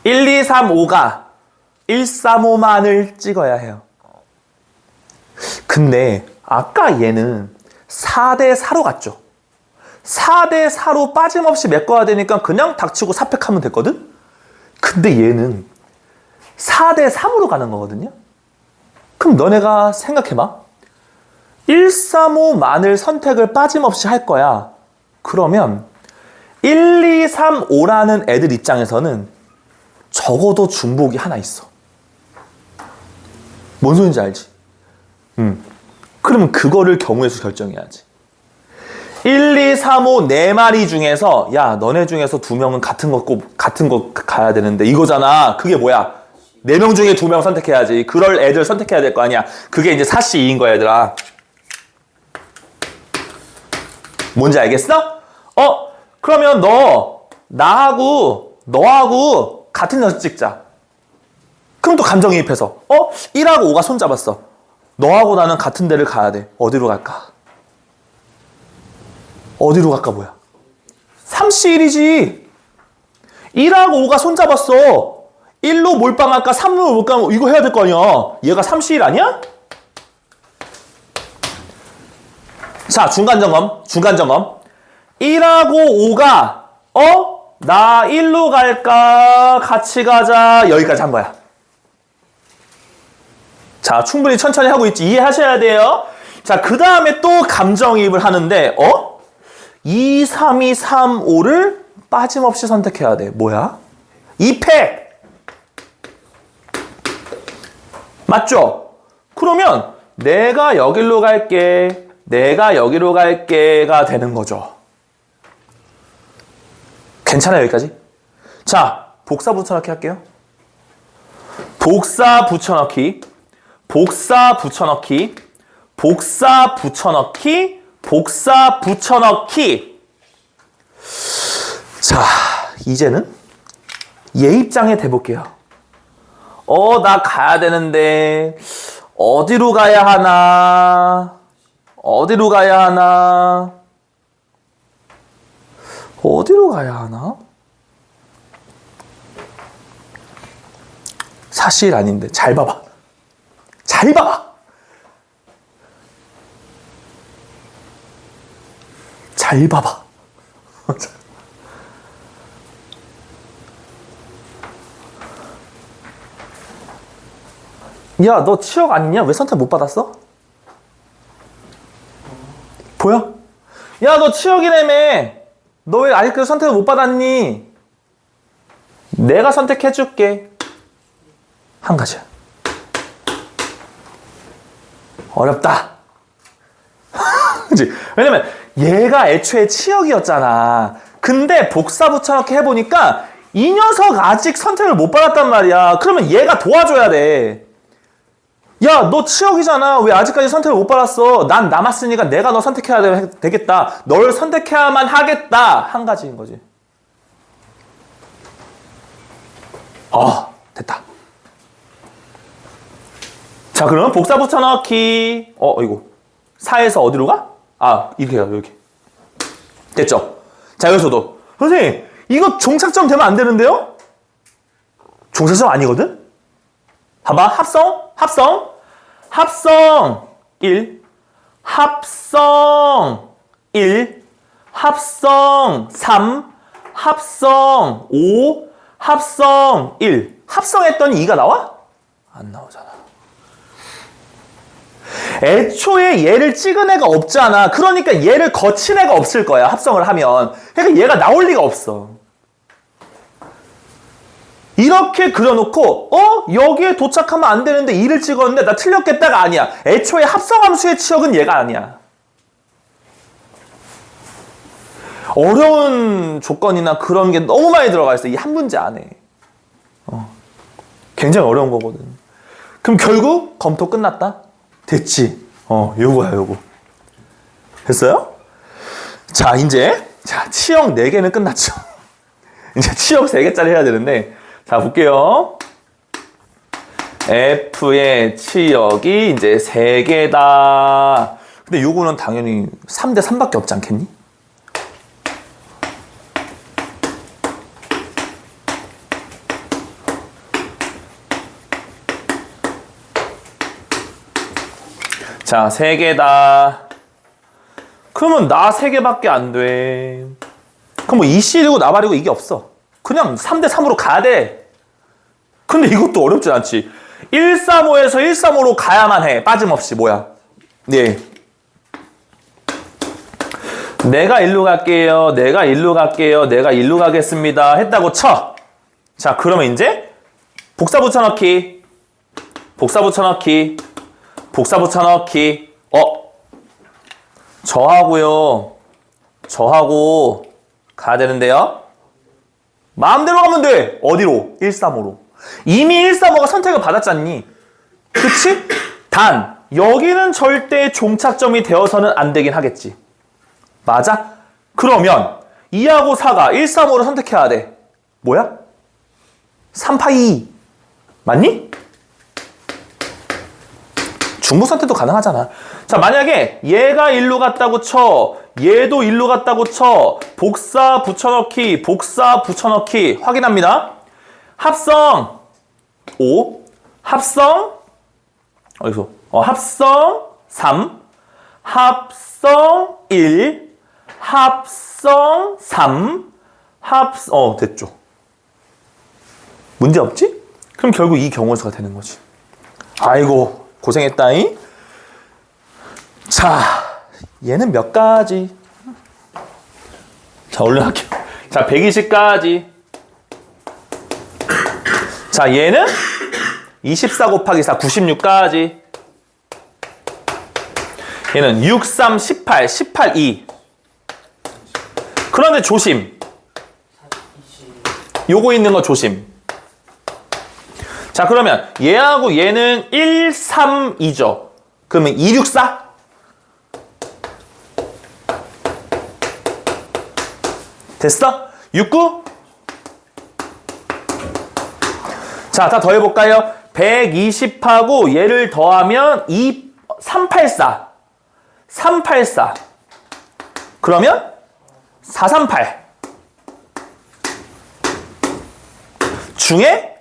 1, 2, 3, 5가 1, 3, 5만을 찍어야 해요. 근데 아까 얘는 4대 4로 갔죠. 4대 4로 빠짐없이 메꿔야 되니까 그냥 닥치고 사팩하면 됐거든? 근데 얘는 4대 3으로 가는 거거든요? 그럼 너네가 생각해봐. 1, 3, 5만을 선택을 빠짐없이 할 거야. 그러면 1, 2, 3, 5라는 애들 입장에서는 적어도 중복이 하나 있어. 뭔 소린지 알지? 그러면 그거를 경우의 수 결정해야지. 1, 2, 3, 5, 4마리 중에서 야, 너네 중에서 2명은 같은 거 가야 되는데 이거잖아. 그게 뭐야? 4명 중에 2명 선택해야지. 그럴 애들 선택해야 될 거 아니야. 그게 이제 4C2인 거야, 얘들아. 뭔지 알겠어? 그러면 너하고 같은 녀석 찍자. 그럼 또 감정이입해서 1하고 5가 손잡았어. 너하고 나는 같은 데를 가야 돼. 어디로 갈까? 어디로 갈까 뭐야? 3C1이지. 1하고 5가 손잡았어. 1로 몰빵할까 3로 몰빵할까 이거 해야 될 거 아니야. 얘가 3C1 아니야? 자, 중간 점검. 1하고 5가 나 1로 갈까? 같이 가자. 여기까지 한 거야. 자, 충분히 천천히 하고 있지. 이해하셔야 돼요. 자, 그 다음에 또 감정이입을 하는데 2, 3, 2, 3, 5를 빠짐없이 선택해야 돼. 뭐야? 2팩! 맞죠? 그러면 내가 여기로 갈게, 내가 여기로 갈게가 되는 거죠. 괜찮아요, 여기까지? 자, 복사 붙여넣기 할게요. 복사 붙여넣기, 복사 붙여넣기, 복사 붙여넣기, 복사 붙여넣기. 자, 이제는 얘 입장에 대볼게요. 나 가야 되는데 어디로 가야 하나? 어디로 가야 하나? 어디로 가야 하나? 사실 아닌데 잘 봐봐. 잘 봐봐. 잘 봐봐. 야, 너 치역 아니냐? 왜 선택 못 받았어? 보여? 야, 너 치역이라며. 너 왜 아직까지 선택을 못 받았니? 내가 선택해줄게. 한 가지야. 어렵다. 그치? 왜냐면 얘가 애초에 치역이었잖아. 근데 복사 붙여넣기 해보니까 이 녀석 아직 선택을 못 받았단 말이야. 그러면 얘가 도와줘야 돼. 야, 너 치역이잖아. 왜 아직까지 선택을 못 받았어? 난 남았으니까 내가 너 선택해야 되겠다. 널 선택해야만 하겠다. 한 가지인 거지. 됐다. 자, 그러면 복사 붙여넣기. 이거. 4에서 어디로 가? 이렇게 가요, 여기. 됐죠? 자, 여기서도. 선생님, 이거 종착점 되면 안 되는데요? 종착점 아니거든? 봐봐, 합성 1, 합성 1, 합성 3, 합성 5, 합성 1. 합성했더니 2가 나와? 안 나오잖아. 애초에 얘를 찍은 애가 없잖아. 그러니까 얘를 거친 애가 없을 거야, 합성을 하면. 그러니까 얘가 나올 리가 없어. 이렇게 그려놓고 여기에 도착하면 안 되는데 2를 찍었는데 나 틀렸겠다가 아니야. 애초에 합성함수의 치역은 얘가 아니야. 어려운 조건이나 그런 게 너무 많이 들어가 있어. 이 한 문제 안에. 굉장히 어려운 거거든. 그럼 결국 검토 끝났다? 됐지? 요거야, 요거. 됐어요? 자, 이제 치역 4개는 끝났죠. 이제 치역 3개짜리 해야 되는데, 자, 볼게요. F의 치역이 이제 3개다. 근데 요거는 당연히 3대 3밖에 없지 않겠니? 자, 3개다. 그러면 나 3개밖에 안 돼. 그럼 뭐 이씨리고 나발이고 이게 없어. 그냥 3대 3으로 가야 돼. 근데 이것도 어렵진 않지. 135에서 135로 가야만 해. 빠짐없이. 뭐야? 네. 내가 일로 갈게요. 내가 일로 갈게요. 내가 일로 가겠습니다. 했다고 쳐. 자, 그러면 이제 복사 붙여넣기. 복사 붙여넣기. 복사 붙여넣기. 저하고요. 저하고 가야 되는데요. 마음대로 가면 돼. 어디로? 135로. 이미 135가 선택을 받았잖니. 그치? 단 여기는 절대 종착점이 되어서는 안 되긴 하겠지. 맞아? 그러면 2하고 4가 135를 선택해야 돼. 뭐야? 382. 맞니? 중복 선택도 가능하잖아. 자, 만약에 얘가 일로 갔다고 쳐. 얘도 일로 갔다고 쳐. 복사 붙여넣기, 복사 붙여넣기 확인합니다. 합성 5, 합성 어디서? 합성 3, 합성 1, 합성 3, 됐죠. 문제 없지? 그럼 결국 이 경우수가 되는 거지. 아이고, 고생했다잉. 자, 얘는 몇 가지? 자, 얼른 할게요. 자, 120까지. 자, 얘는 24 곱하기 4, 96까지. 얘는 6, 3, 18, 18, 2. 그런데 조심. 요거 있는 거 조심. 자, 그러면 얘하고 얘는 1, 3, 2죠. 그러면 2, 6, 4? 됐어? 6, 9? 자, 다 더해볼까요? 120하고 얘를 더하면 384. 384. 그러면 438. 중에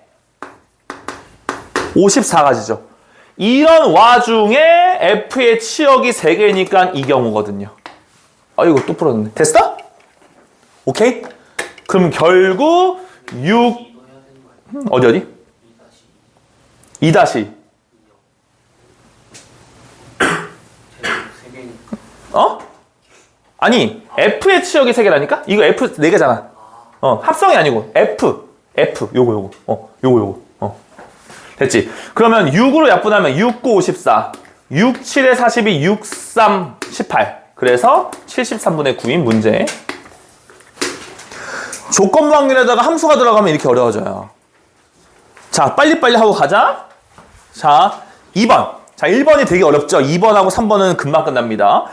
54가지죠. 이런 와중에 F의 치역이 3개니까 이 경우거든요. 이거 또 풀었네. 됐어? 오케이? 그럼 결국 6 어디? 2 다시 아니 F의 치역이 3개라니까? 이거 F 4개잖아. 합성이 아니고 F 요거 됐지? 그러면 6으로 약분하면 6, 9, 54 6, 7에 42, 6, 3, 18. 그래서 73분의 9인 문제. 조건부 확률에다가 함수가 들어가면 이렇게 어려워져요. 자, 빨리빨리 하고 가자. 자, 2번. 자, 1번이 되게 어렵죠? 2번하고 3번은 금방 끝납니다.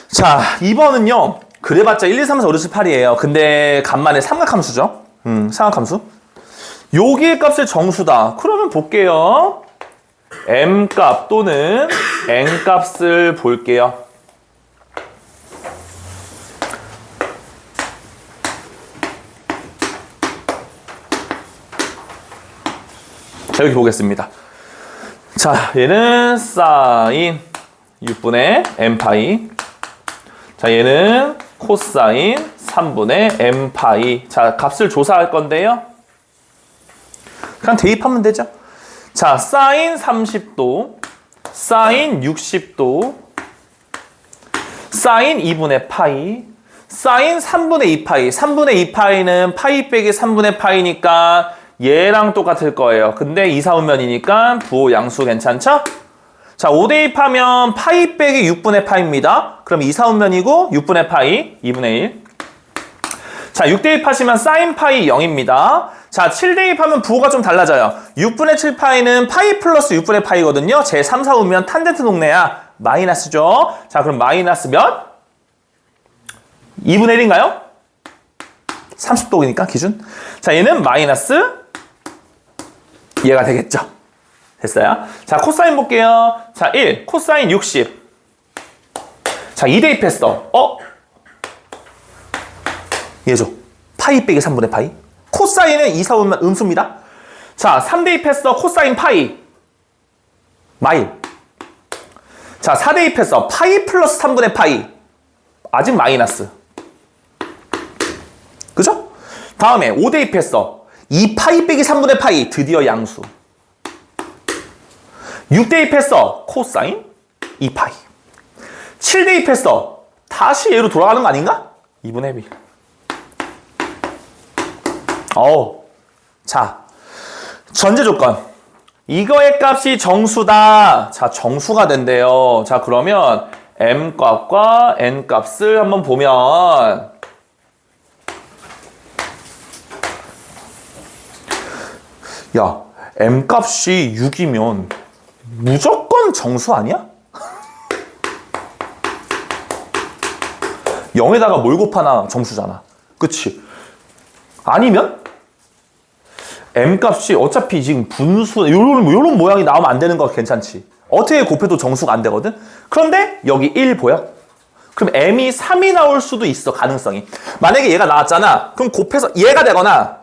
자, 2번은요. 그래봤자 1, 2, 3, 4, 5, 6, 7, 8이에요. 근데 간만에 삼각함수죠? 삼각함수. 여기의 값을 정수다. 그러면 볼게요. m값 또는 n값을 볼게요. 자, 여기 보겠습니다. 자, 얘는 사인 6분의 m파이. 자, 얘는 코사인 3분의 m파이. 자, 값을 조사할 건데요. 그냥 대입하면 되죠. 자, 사인 30도, 사인 60도, 사인 2분의 파이, 사인 3분의 2파이. 3분의 2파이는 파이 빼기 3분의 파이니까 얘랑 똑같을 거예요. 근데 이사분면이니까 부호 양수 괜찮죠? 자, 5대 2파면 파이 빼기 6분의 파입니다. 그럼 이사분면이고 6분의 파이 2분의 1. 자, 6대 2파시면 사인 파이 0입니다. 자, 7대 2파면 부호가 좀 달라져요. 6분의 7파이는 파이 플러스 6분의 파이거든요. 제 3, 4분면 탄젠트 동네야. 마이너스죠. 자, 그럼 마이너스 몇? 2분의 1인가요? 30도니까 기준. 자, 얘는 마이너스 얘가 되겠죠. 됐어요? 자, 코사인 볼게요. 자, 1. 코사인 60. 자, 2 대입했어. 얘죠. 파이 빼기 3분의 파이. 코사인은 2, 4분면 음수입니다. 자, 3 대입했어. 코사인 파이. 마일. 자, 4 대입했어. 파이 플러스 3분의 파이. 아직 마이너스. 그죠? 다음에 5 대입했어. 2파이 빼기 3분의 파이. 드디어 양수. 6 대입했어. 코사인 2파이. 7 대입했어. 다시 얘로 돌아가는 거 아닌가? 2분의 1. 자, 전제 조건. 이거의 값이 정수다. 자, 정수가 된대요. 자, 그러면 m값과 n값을 한번 보면 야, m값이 6이면 무조건 정수 아니야? 0에다가 뭘 곱하나 정수잖아. 그치? 아니면 m값이 어차피 지금 분수 요런 모양이 나오면 안 되는 거 괜찮지. 어떻게 곱해도 정수가 안 되거든. 그런데 여기 1 보여? 그럼 m이 3이 나올 수도 있어. 가능성이. 만약에 얘가 나왔잖아. 그럼 곱해서 얘가 되거나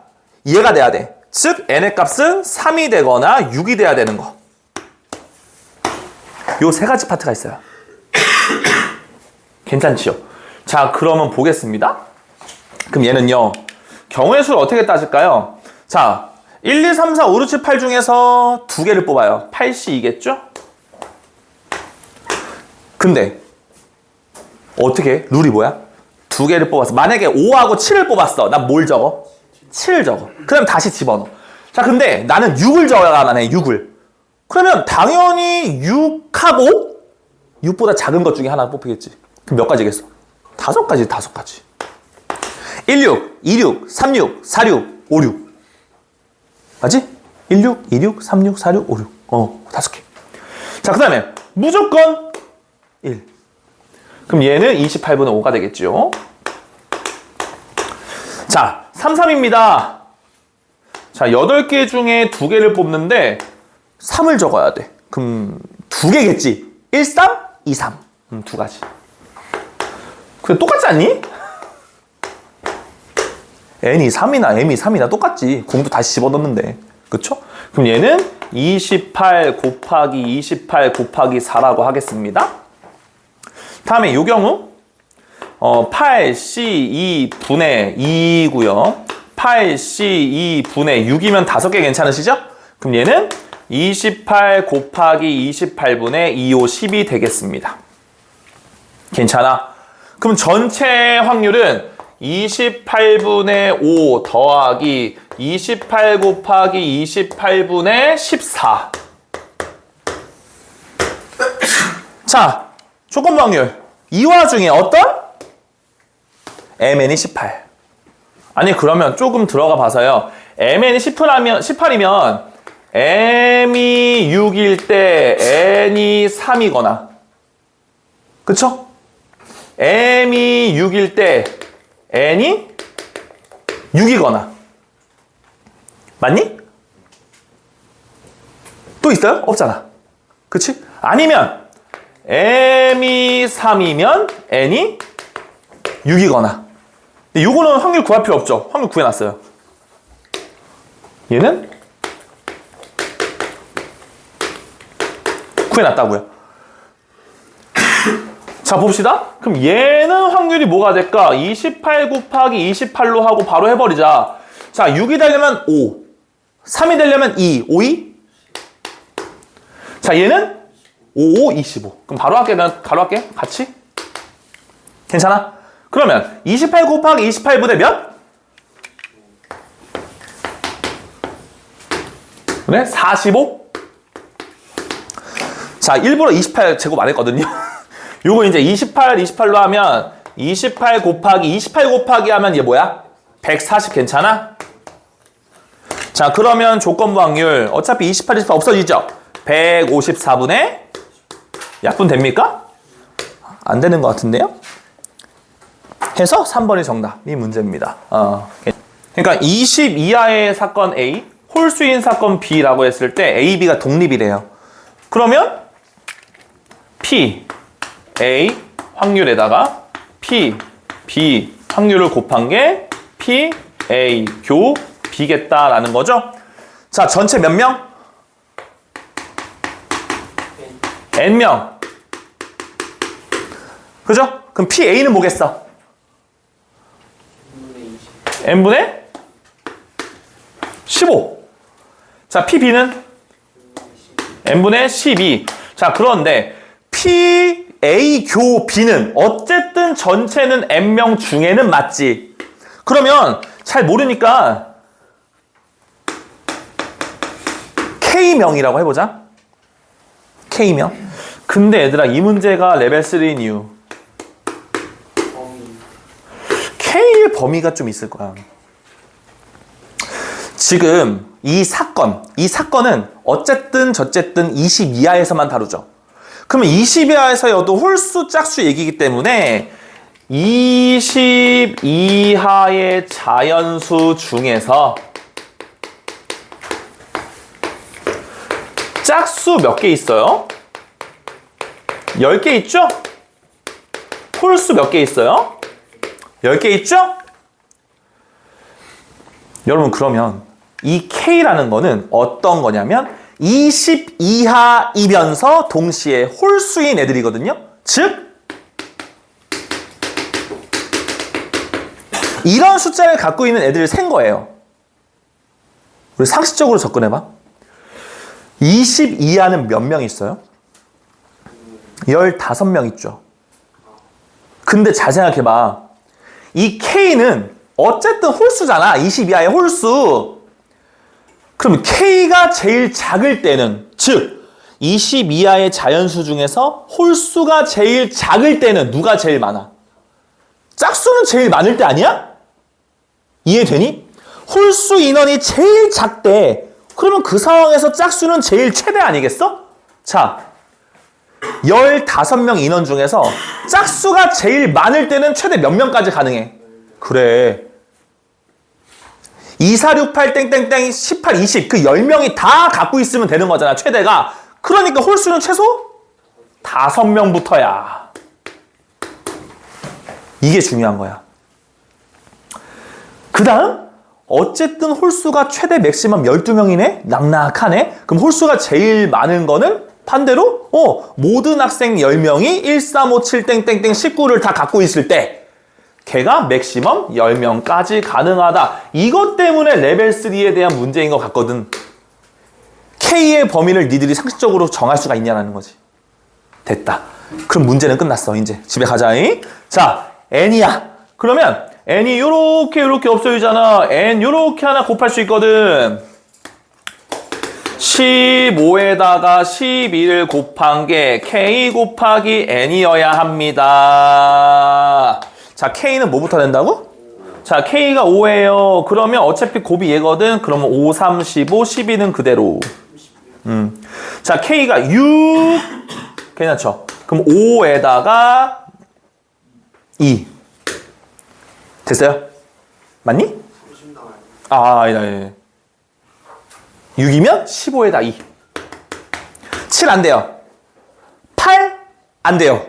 얘가 돼야 돼. 즉 n의 값은 3이 되거나 6이 돼야 되는 거. 요 세 가지 파트가 있어요. 괜찮지요? 자, 그러면 보겠습니다. 그럼 얘는요. 경우의 수를 어떻게 따질까요? 자, 1, 2, 3, 4, 5, 6, 7, 8 중에서 두 개를 뽑아요. 8C이겠죠? 근데 어떻게? 룰이 뭐야? 두 개를 뽑았어. 만약에 5하고 7을 뽑았어. 난 뭘 적어? 7을 적어. 그럼 다시 집어넣어. 자, 근데 나는 6을 적어야만 해. 6을. 그러면 당연히 6하고 6보다 작은 것 중에 하나 뽑히겠지. 그럼 몇 가지겠어? 5가지, 5가지. 16, 26, 36, 46, 56. 맞지? 16, 26, 36, 46, 56. 5개. 자, 그 다음에 무조건 1. 그럼 얘는 28분의 5가 되겠죠. 자, 3, 3입니다. 자, 8개 중에 2개를 뽑는데 3을 적어야 돼. 그럼 2개겠지. 1, 3, 2, 3. 2가지. 근데 똑같지 않니? n이 3이나 m이 3이나 똑같지. 공도 다시 집어넣는데. 그쵸? 그럼 얘는 28 곱하기 28 곱하기 4라고 하겠습니다. 다음에 요 경우 8C2분의 2고요. 8C2분의 6이면 5개 괜찮으시죠? 그럼 얘는 28 곱하기 28분의 25, 10이 되겠습니다. 괜찮아? 그럼 전체 확률은 28분의 5 더하기 28 곱하기 28분의 14. 자, 조건부 확률. 이 와중에 어떤? mn이 18. 아니, 그러면 조금 들어가 봐서요. mn이 18이면 m이 6일 때 n이 3이거나, 그쵸? m이 6일 때 n이 6이거나. 맞니? 또 있어요? 없잖아. 그치? 아니면 m이 3이면 n이 6이거나. 근데 요거는 확률 구할 필요 없죠. 확률 구해놨어요. 얘는 구해놨다고요. 자, 봅시다. 그럼 얘는 확률이 뭐가 될까? 28 곱하기 28로 하고 바로 해버리자. 자, 6이 되려면 5, 3이 되려면 2, 5, 2? 자, 얘는 5, 5, 25. 그럼 바로 할게. 난 바로 할게. 같이. 괜찮아? 그러면 28 곱하기 28분의 몇? 그래? 45? 자, 일부러 28 제곱 안 했거든요. 요거 이제 28로 하면 28 곱하기 하면 얘 뭐야? 140 괜찮아? 자, 그러면 조건부 확률 어차피 28 없어지죠? 154분의 약분 됩니까? 안 되는 것 같은데요? 해서 3번이 정답이 문제입니다. 그러니까 20 이하의 사건 A, 홀수인 사건 B라고 했을 때 A, B가 독립이래요. 그러면 P, A 확률에다가 P, B 확률을 곱한 게 P, A, 교 B겠다라는 거죠. 자, 전체 몇 명? N명. 그죠? 그럼 PA는 뭐겠어? N분의 15. 자, PB는 N분의 12. 자, 그런데 PA 교 B는 어쨌든 전체는 N명 중에는 맞지. 그러면 잘 모르니까 K명이라고 해보자. K명. 근데 얘들아, 이 문제가 레벨 3인 이유. K의 범위가 좀 있을 거야. 지금 이 사건은 어쨌든 저쨌든 20 이하에서만 다루죠. 그러면 20 이하에서여도 홀수 짝수 얘기이기 때문에 20 이하의 자연수 중에서 짝수 몇 개 있어요? 10개 있죠? 홀수 몇 개 있어요? 10개 있죠? 여러분, 그러면 이 K라는 거는 어떤 거냐면 20 이하이면서 동시에 홀수인 애들이거든요. 즉 이런 숫자를 갖고 있는 애들을 센 거예요. 우리 상식적으로 접근해봐. 20 이하는 몇 명 있어요? 15명 있죠. 근데 잘 생각해봐. 이 K는 어쨌든 홀수잖아. 20 이하의 홀수. 그럼 K가 제일 작을 때는, 즉 20 이하의 자연수 중에서 홀수가 제일 작을 때는 누가 제일 많아? 짝수는 제일 많을 때 아니야? 이해되니? 홀수 인원이 제일 작대. 그러면 그 상황에서 짝수는 제일 최대 아니겠어? 자, 15명 인원 중에서 짝수가 제일 많을 때는 최대 몇 명까지 가능해? 그래. 2, 4, 6, 8, 땡땡땡, 18, 20 그 10명이 다 갖고 있으면 되는 거잖아, 최대가. 그러니까 홀수는 최소 5명부터야. 이게 중요한 거야. 그 다음 어쨌든 홀수가 최대 맥시멈 12명이네? 낙낙하네? 그럼 홀수가 제일 많은 거는 반대로 모든 학생 10명이 1, 3, 5, 7, 땡땡땡 19를 다 갖고 있을 때 걔가 맥시멈 10명까지 가능하다. 이것 때문에 레벨 3에 대한 문제인 것 같거든. K의 범위를 니들이 상식적으로 정할 수가 있냐는 거지. 됐다. 그럼 문제는 끝났어. 이제 집에 가자잉. 자, N이야. 그러면 N이 요렇게 없어지잖아. N 요렇게 하나 곱할 수 있거든. 15에다가 12를 곱한 게 K 곱하기 N이어야 합니다. 자, K는 뭐부터 된다고? 자, K가 5예요. 그러면 어차피 곱이 얘거든. 그러면 5, 3, 15, 12는 그대로. 자, K가 6. 괜찮죠? 그럼 5에다가 2. 됐어요? 맞니? 아, 아니다, 아니다. 6이면 15에다 2. 7 안 돼요. 8 안 돼요.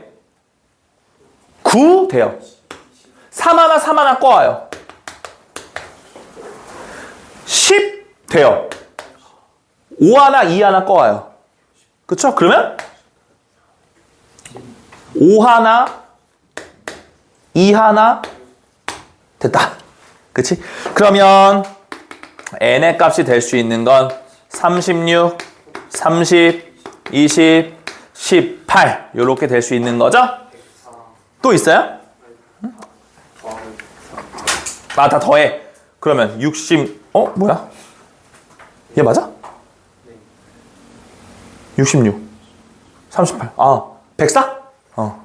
9 돼요. 3 하나 3 하나 꺼와요. 10 돼요. 5 하나 2 하나 꺼와요. 그쵸? 그러면 5 하나 2 하나 됐다. 그치? 그러면 n의 값이 될 수 있는 건 36, 30, 20, 18 요렇게 될 수 있는 거죠? 또 있어요? 아, 다 더해. 그러면 60, 뭐야? 얘 맞아? 66, 38. 아, 104?